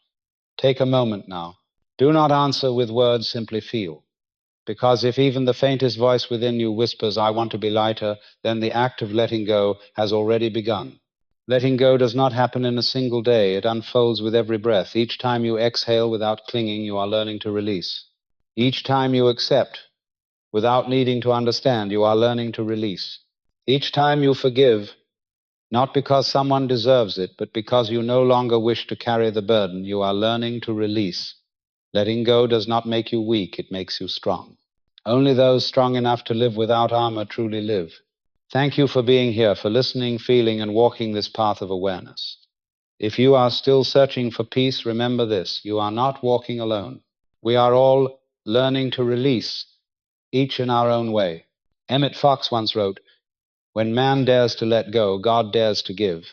Take a moment now. Do not answer with words, simply feel. Because if even the faintest voice within you whispers, I want to be lighter, then the act of letting go has already begun. Letting go does not happen in a single day. It unfolds with every breath. Each time you exhale without clinging, you are learning to release. Each time you accept without needing to understand, you are learning to release. Each time you forgive, not because someone deserves it, but because you no longer wish to carry the burden, you are learning to release. Letting go does not make you weak, it makes you strong. Only those strong enough to live without armor truly live. Thank you for being here, for listening, feeling, and walking this path of awareness. If you are still searching for peace, remember this: you are not walking alone. We are all learning to release, each in our own way. Emmet Fox once wrote, when man dares to let go, God dares to give.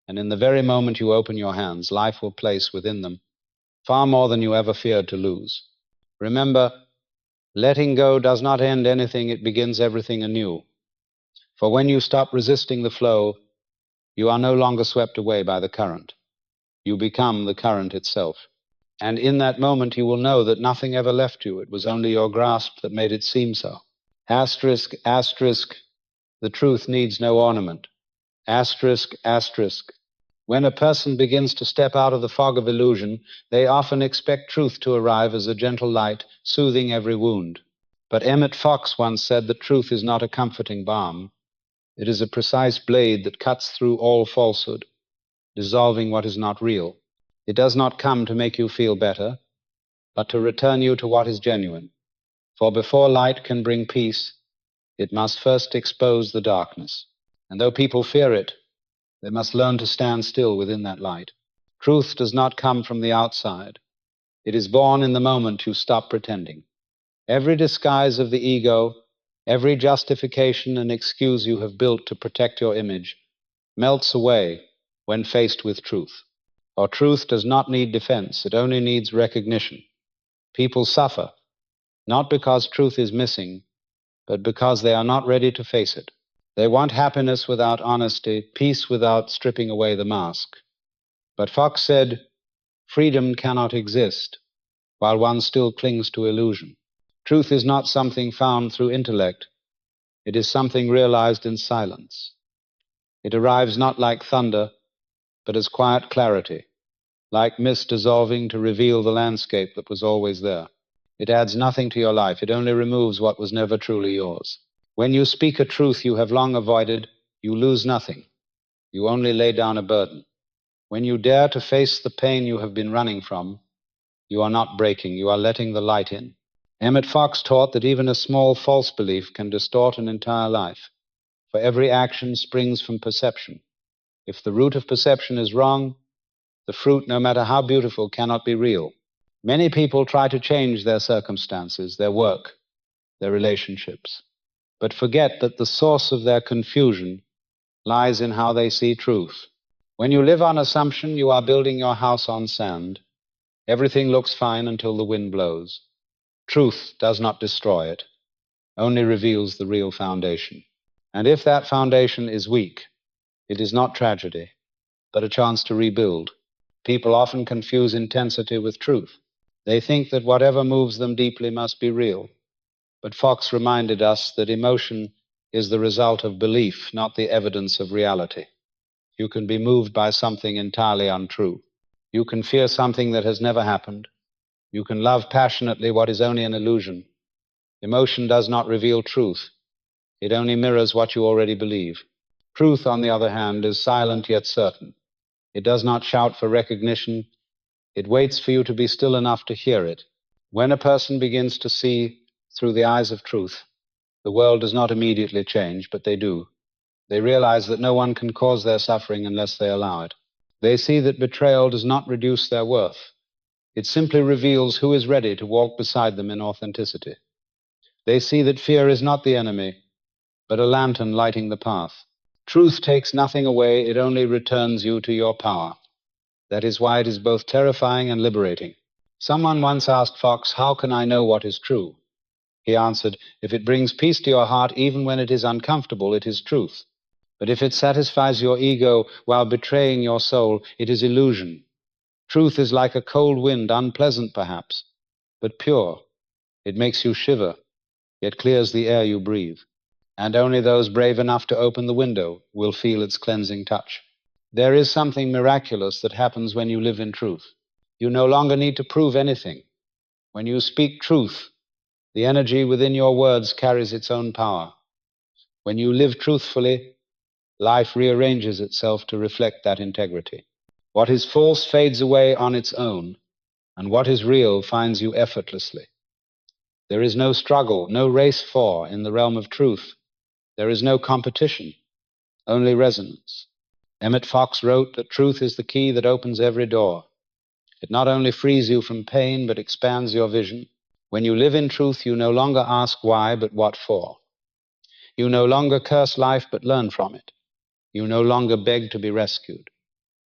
And in the very moment you open your hands, life will place within them far more than you ever feared to lose. Remember, letting go does not end anything, it begins everything anew. For when you stop resisting the flow, you are no longer swept away by the current. You become the current itself. And in that moment you will know that nothing ever left you. It was only your grasp that made it seem so. Asterisk, asterisk, the truth needs no ornament. Asterisk, asterisk. When a person begins to step out of the fog of illusion, they often expect truth to arrive as a gentle light, soothing every wound. But Emmet Fox once said that truth is not a comforting balm. It is a precise blade that cuts through all falsehood, dissolving what is not real. It does not come to make you feel better, but to return you to what is genuine. For before light can bring peace, it must first expose the darkness. And though people fear it, they must learn to stand still within that light. Truth does not come from the outside. It is born in the moment you stop pretending. Every disguise of the ego, every justification and excuse you have built to protect your image, melts away when faced with truth. For truth does not need defense, it only needs recognition. People suffer, not because truth is missing, but because they are not ready to face it. They want happiness without honesty, peace without stripping away the mask. But Fox said, freedom cannot exist while one still clings to illusion. Truth is not something found through intellect. It is something realized in silence. It arrives not like thunder, but as quiet clarity, like mist dissolving to reveal the landscape that was always there. It adds nothing to your life. It only removes what was never truly yours. When you speak a truth you have long avoided, you lose nothing. You only lay down a burden. When you dare to face the pain you have been running from, you are not breaking, you are letting the light in. Emmet Fox taught that even a small false belief can distort an entire life. For every action springs from perception. If the root of perception is wrong, the fruit, no matter how beautiful, cannot be real. Many people try to change their circumstances, their work, their relationships, but forget that the source of their confusion lies in how they see truth. When you live on assumption, you are building your house on sand. Everything looks fine until the wind blows. Truth does not destroy it, only reveals the real foundation. And if that foundation is weak, it is not tragedy, but a chance to rebuild. People often confuse intensity with truth. They think that whatever moves them deeply must be real. But Fox reminded us that emotion is the result of belief, not the evidence of reality. You can be moved by something entirely untrue. You can fear something that has never happened. You can love passionately what is only an illusion. Emotion does not reveal truth. It only mirrors what you already believe. Truth, on the other hand, is silent yet certain. It does not shout for recognition. It waits for you to be still enough to hear it. When a person begins to see through the eyes of truth, the world does not immediately change, but they do. They realize that no one can cause their suffering unless they allow it. They see that betrayal does not reduce their worth. It simply reveals who is ready to walk beside them in authenticity. They see that fear is not the enemy, but a lantern lighting the path. Truth takes nothing away, it only returns you to your power. That is why it is both terrifying and liberating. Someone once asked Fox, how can I know what is true? He answered, if it brings peace to your heart even when it is uncomfortable, it is truth. But if it satisfies your ego while betraying your soul, it is illusion. Truth is like a cold wind, unpleasant perhaps, but pure. It makes you shiver, yet clears the air you breathe. And only those brave enough to open the window will feel its cleansing touch. There is something miraculous that happens when you live in truth. You no longer need to prove anything. When you speak truth, the energy within your words carries its own power. When you live truthfully, life rearranges itself to reflect that integrity. What is false fades away on its own, and what is real finds you effortlessly. There is no struggle, no race for in the realm of truth. There is no competition, only resonance. Emmet Fox wrote that truth is the key that opens every door. It not only frees you from pain, but expands your vision. When you live in truth, you no longer ask why, but what for. You no longer curse life, but learn from it. You no longer beg to be rescued,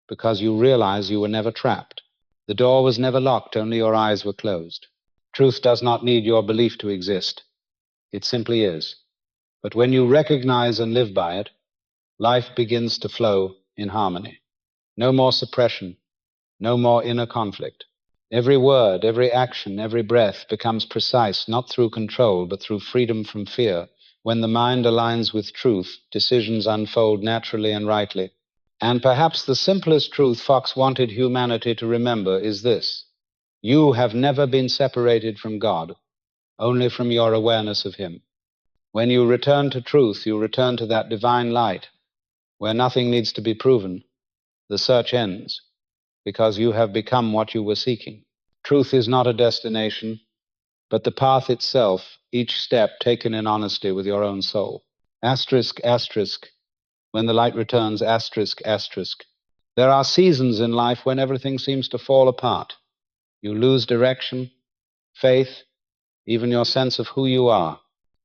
because you realize you were never trapped. The door was never locked, only your eyes were closed. Truth does not need your belief to exist. It simply is. But when you recognize and live by it, life begins to flow in harmony. No more suppression, no more inner conflict. Every word, every action, every breath becomes precise, not through control, but through freedom from fear. When the mind aligns with truth, decisions unfold naturally and rightly. And perhaps the simplest truth Fox wanted humanity to remember is this: you have never been separated from God, only from your awareness of Him. When you return to truth, you return to that divine light, where nothing needs to be proven. The search ends, because you have become what you were seeking. Truth is not a destination, but the path itself, each step taken in honesty with your own soul. Asterisk, asterisk, when the light returns, asterisk, asterisk. There are seasons in life when everything seems to fall apart. You lose direction, faith, even your sense of who you are.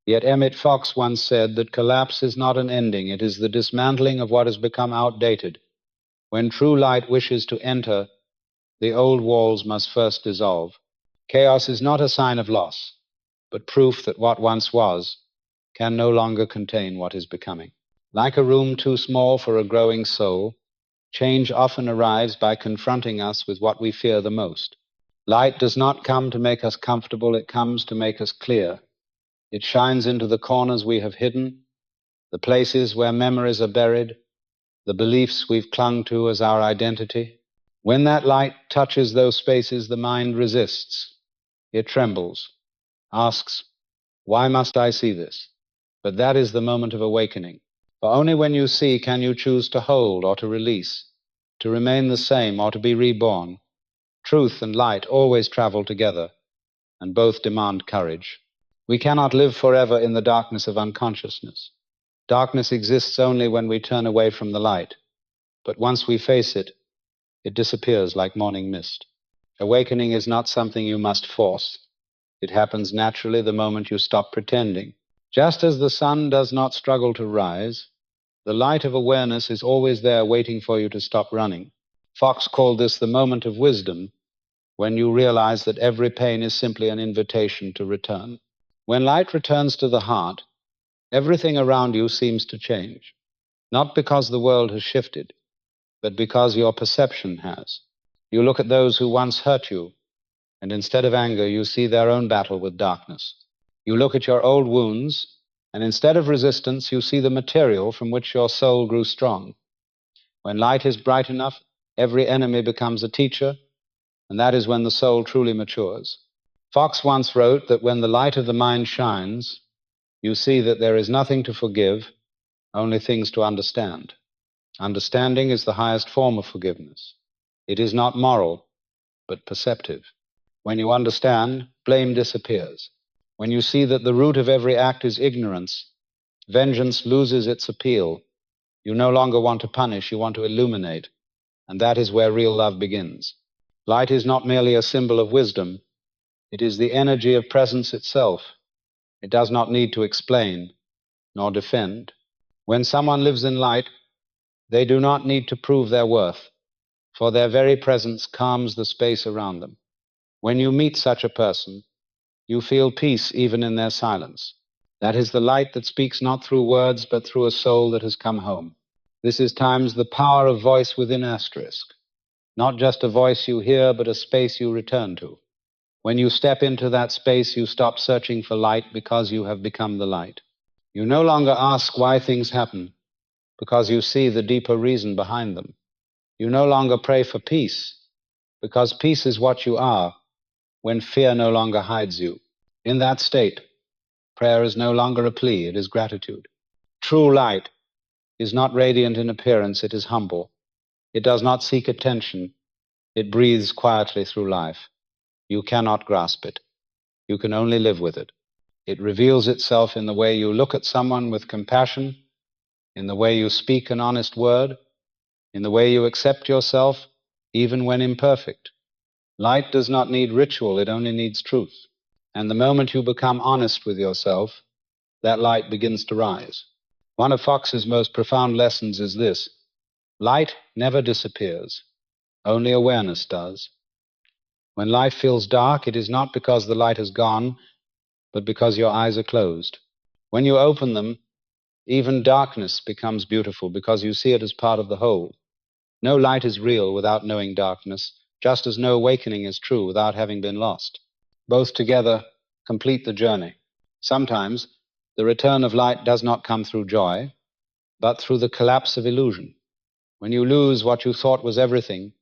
Yet Emmet Fox once said that collapse is not an ending, it is the dismantling of what has become outdated. When true light wishes to enter, the old walls must first dissolve. Chaos is not a sign of loss, but proof that what once was can no longer contain what is becoming. Like a room too small for a growing soul, change often arrives by confronting us with what we fear the most. Light does not come to make us comfortable, it comes to make us clear. It shines into the corners we have hidden, the places where memories are buried, the beliefs we've clung to as our identity. When that light touches those spaces, the mind resists. It trembles, asks, why must I see this? But that is the moment of awakening. For only when you see can you choose to hold or to release, to remain the same or to be reborn. Truth and light always travel together, and both demand courage. We cannot live forever in the darkness of unconsciousness. Darkness exists only when we turn away from the light, but once we face it, it disappears like morning mist. Awakening is not something you must force. It happens naturally the moment you stop pretending. Just as the sun does not struggle to rise, the light of awareness is always there waiting for you to stop running. Fox called this the moment of wisdom, when you realize that every pain is simply an invitation to return. When light returns to the heart, everything around you seems to change, not because the world has shifted, but because your perception has. You look at those who once hurt you, and instead of anger, you see their own battle with darkness. You look at your old wounds, and instead of resistance, you see the material from which your soul grew strong. When light is bright enough, every enemy becomes a teacher, and that is when the soul truly matures. Fox once wrote that when the light of the mind shines, you see that there is nothing to forgive, only things to understand. Understanding is the highest form of forgiveness. It is not moral, but perceptive. When you understand, blame disappears. When you see that the root of every act is ignorance, vengeance loses its appeal. You no longer want to punish, you want to illuminate, and that is where real love begins. Light is not merely a symbol of wisdom, it is the energy of presence itself. It does not need to explain nor defend. When someone lives in light, they do not need to prove their worth, for their very presence calms the space around them. When you meet such a person, you feel peace even in their silence. That is the light that speaks not through words, but through a soul that has come home. This is times the power of voice within asterisk. Not just a voice you hear, but a space you return to. When you step into that space, you stop searching for light because you have become the light. You no longer ask why things happen, because you see the deeper reason behind them. You no longer pray for peace, because peace is what you are when fear no longer hides you. In that state, prayer is no longer a plea, it is gratitude. True light is not radiant in appearance, it is humble. It does not seek attention, it breathes quietly through life. You cannot grasp it. You can only live with it. It reveals itself in the way you look at someone with compassion, in the way you speak an honest word, in the way you accept yourself, even when imperfect. Light does not need ritual, it only needs truth. And the moment you become honest with yourself, that light begins to rise. One of Fox's most profound lessons is this: light never disappears, only awareness does. When life feels dark, it is not because the light has gone, but because your eyes are closed. When you open them, even darkness becomes beautiful because you see it as part of the whole. No light is real without knowing darkness. just as no awakening is true without having been lost. Both together complete the journey. Sometimes the return of light does not come through joy, but through the collapse of illusion. When you lose what you thought was everything,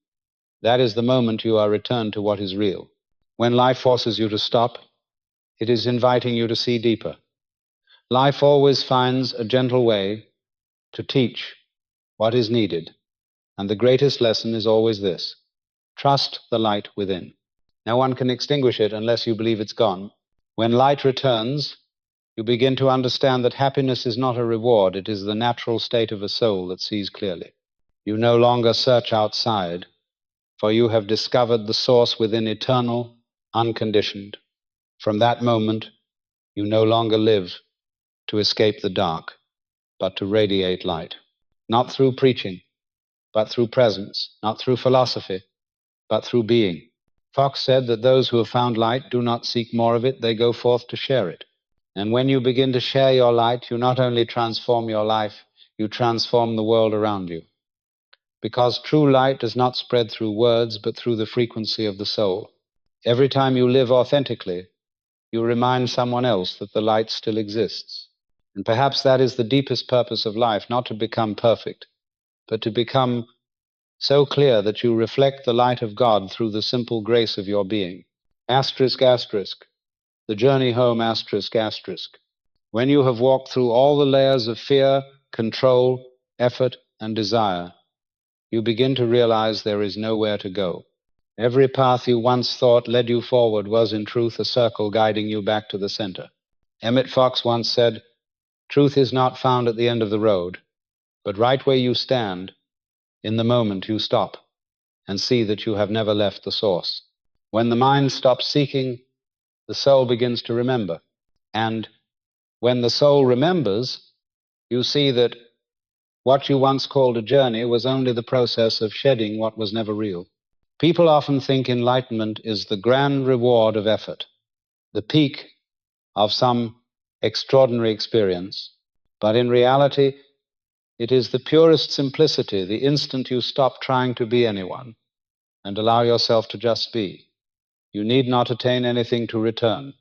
that is the moment you are returned to what is real. When life forces you to stop, it is inviting you to see deeper. Life always finds a gentle way to teach what is needed, and the greatest lesson is always this: trust the light within. No one can extinguish it unless you believe it's gone. When light returns, you begin to understand that happiness is not a reward, it is the natural state of a soul that sees clearly. You no longer search outside, for you have discovered the source within, eternal, unconditioned. From that moment, you no longer live to escape the dark, but to radiate light. Not through preaching, but through presence, not through philosophy, but through being. Fox said that those who have found light do not seek more of it, they go forth to share it. And when you begin to share your light, you not only transform your life, you transform the world around you. Because true light does not spread through words, but through the frequency of the soul. Every time you live authentically, you remind someone else that the light still exists. And perhaps that is the deepest purpose of life, not to become perfect, but to become so clear that you reflect the light of God through the simple grace of your being. Asterisk, asterisk. The journey home, asterisk, asterisk. When you have walked through all the layers of fear, control, effort, and desire, you begin to realize there is nowhere to go. Every path you once thought led you forward was in truth a circle guiding you back to the center. Emmet Fox once said, "Truth is not found at the end of the road, but right where you stand, in the moment you stop and see that you have never left the source." When the mind stops seeking, the soul begins to remember. And when the soul remembers, you see that what you once called a journey was only the process of shedding what was never real. People often think enlightenment is the grand reward of effort, the peak of some extraordinary experience. But in reality, it is the purest simplicity, the instant you stop trying to be anyone and allow yourself to just be. You need not attain anything to return.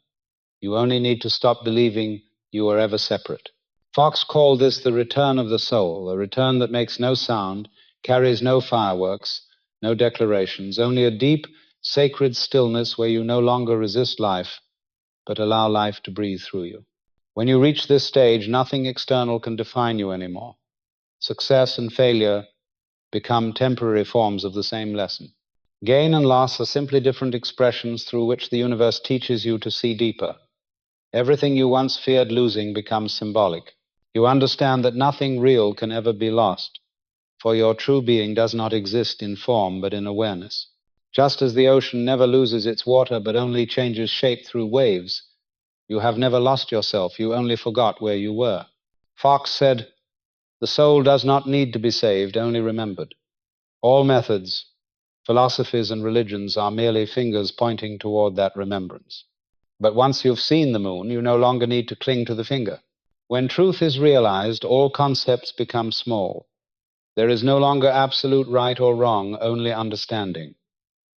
You only need to stop believing you are ever separate. Fox called this the return of the soul, a return that makes no sound, carries no fireworks, no declarations, only a deep, sacred stillness where you no longer resist life, but allow life to breathe through you. When you reach this stage, nothing external can define you anymore. Success and failure become temporary forms of the same lesson. Gain and loss are simply different expressions through which the universe teaches you to see deeper. Everything you once feared losing becomes symbolic. You understand that nothing real can ever be lost, for your true being does not exist in form but in awareness. Just as the ocean never loses its water but only changes shape through waves, you have never lost yourself, you only forgot where you were. Fox said, "The soul does not need to be saved, only remembered." All methods, philosophies, and religions are merely fingers pointing toward that remembrance. But once you've seen the moon, you no longer need to cling to the finger. When truth is realized, all concepts become small. There is no longer absolute right or wrong, only understanding.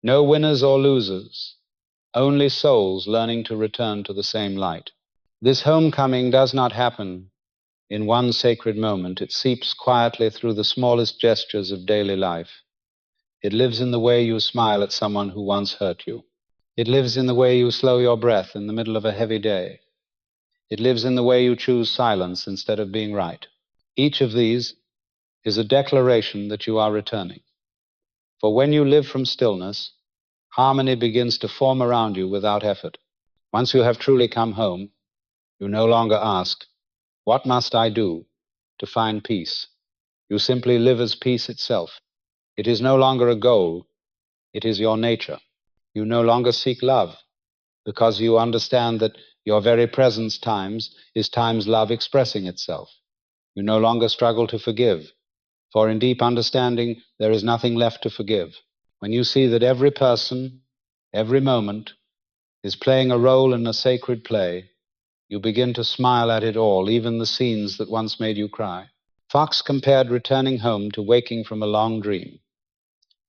No winners or losers, only souls learning to return to the same light. This homecoming does not happen in one sacred moment. It seeps quietly through the smallest gestures of daily life. It lives in the way you smile at someone who once hurt you. It lives in the way you slow your breath in the middle of a heavy day. It lives in the way you choose silence instead of being right. Each of these is a declaration that you are returning. For when you live from stillness, harmony begins to form around you without effort. Once you have truly come home, you no longer ask, "What must I do to find peace?" You simply live as peace itself. It is no longer a goal, it is your nature. You no longer seek love, because you understand that your very presence times is times love expressing itself. You no longer struggle to forgive, for in deep understanding there is nothing left to forgive. When you see that every person, every moment, is playing a role in a sacred play, you begin to smile at it all, even the scenes that once made you cry. Fox compared returning home to waking from a long dream.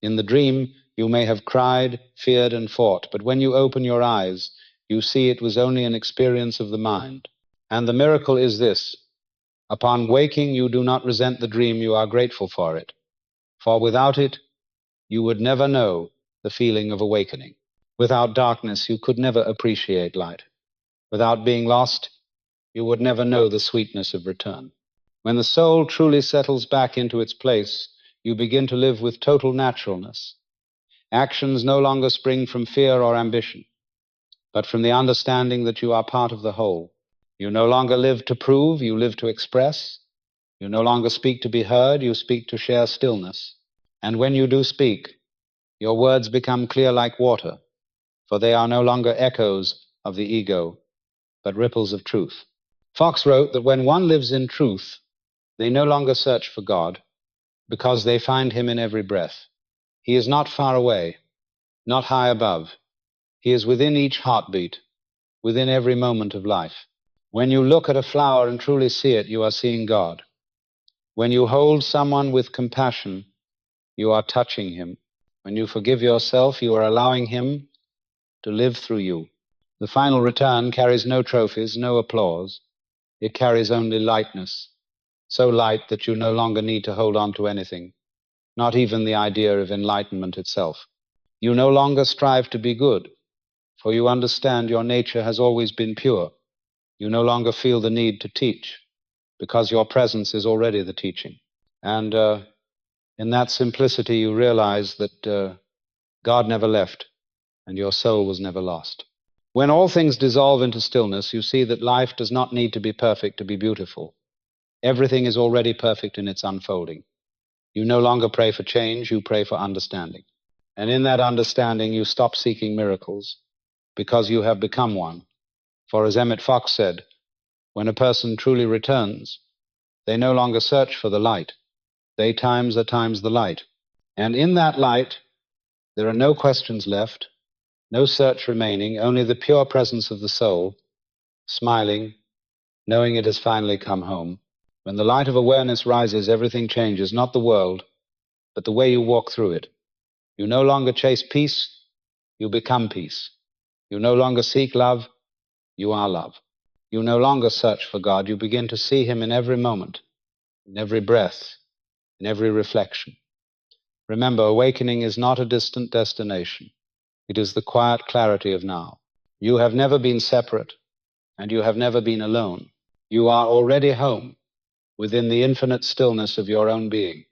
In the dream, You may have cried, feared, and fought, but when you open your eyes, you see it was only an experience of the mind. And the miracle is this: upon waking, you do not resent the dream, you are grateful for it. For without it, you would never know the feeling of awakening. Without darkness, you could never appreciate light. Without being lost, you would never know the sweetness of return. When the soul truly settles back into its place, you begin to live with total naturalness. Actions no longer spring from fear or ambition, but from the understanding that you are part of the whole. You no longer live to prove, you live to express. You no longer speak to be heard, you speak to share stillness. And when you do speak, your words become clear like water, for they are no longer echoes of the ego, but ripples of truth. Fox wrote that when one lives in truth, they no longer search for God, because they find him in every breath. He is not far away, not high above. He is within each heartbeat, within every moment of life. When you look at a flower and truly see it, you are seeing God. When you hold someone with compassion, you are touching him. When you forgive yourself, you are allowing him to live through you. The final return carries no trophies, no applause. It carries only lightness, so light that you no longer need to hold on to anything, not even the idea of enlightenment itself. You no longer strive to be good, for you understand your nature has always been pure. You no longer feel the need to teach, because your presence is already the teaching. And in that simplicity, you realize that God never left, and your soul was never lost. When all things dissolve into stillness, you see that life does not need to be perfect to be beautiful. Everything is already perfect in its unfolding. You no longer pray for change, you pray for understanding. And in that understanding, you stop seeking miracles, because you have become one. For as Emmet Fox said, when a person truly returns, they no longer search for the light. They times are times the light. And in that light, there are no questions left, no search remaining, only the pure presence of the soul, smiling, knowing it has finally come home. When the light of awareness rises, everything changes, not the world, but the way you walk through it. You no longer chase peace, you become peace. You no longer seek love, you are love. You no longer search for God, you begin to see him in every moment, in every breath, in every reflection. Remember, awakening is not a distant destination. It is the quiet clarity of now. You have never been separate, and you have never been alone. You are already home within the infinite stillness of your own being.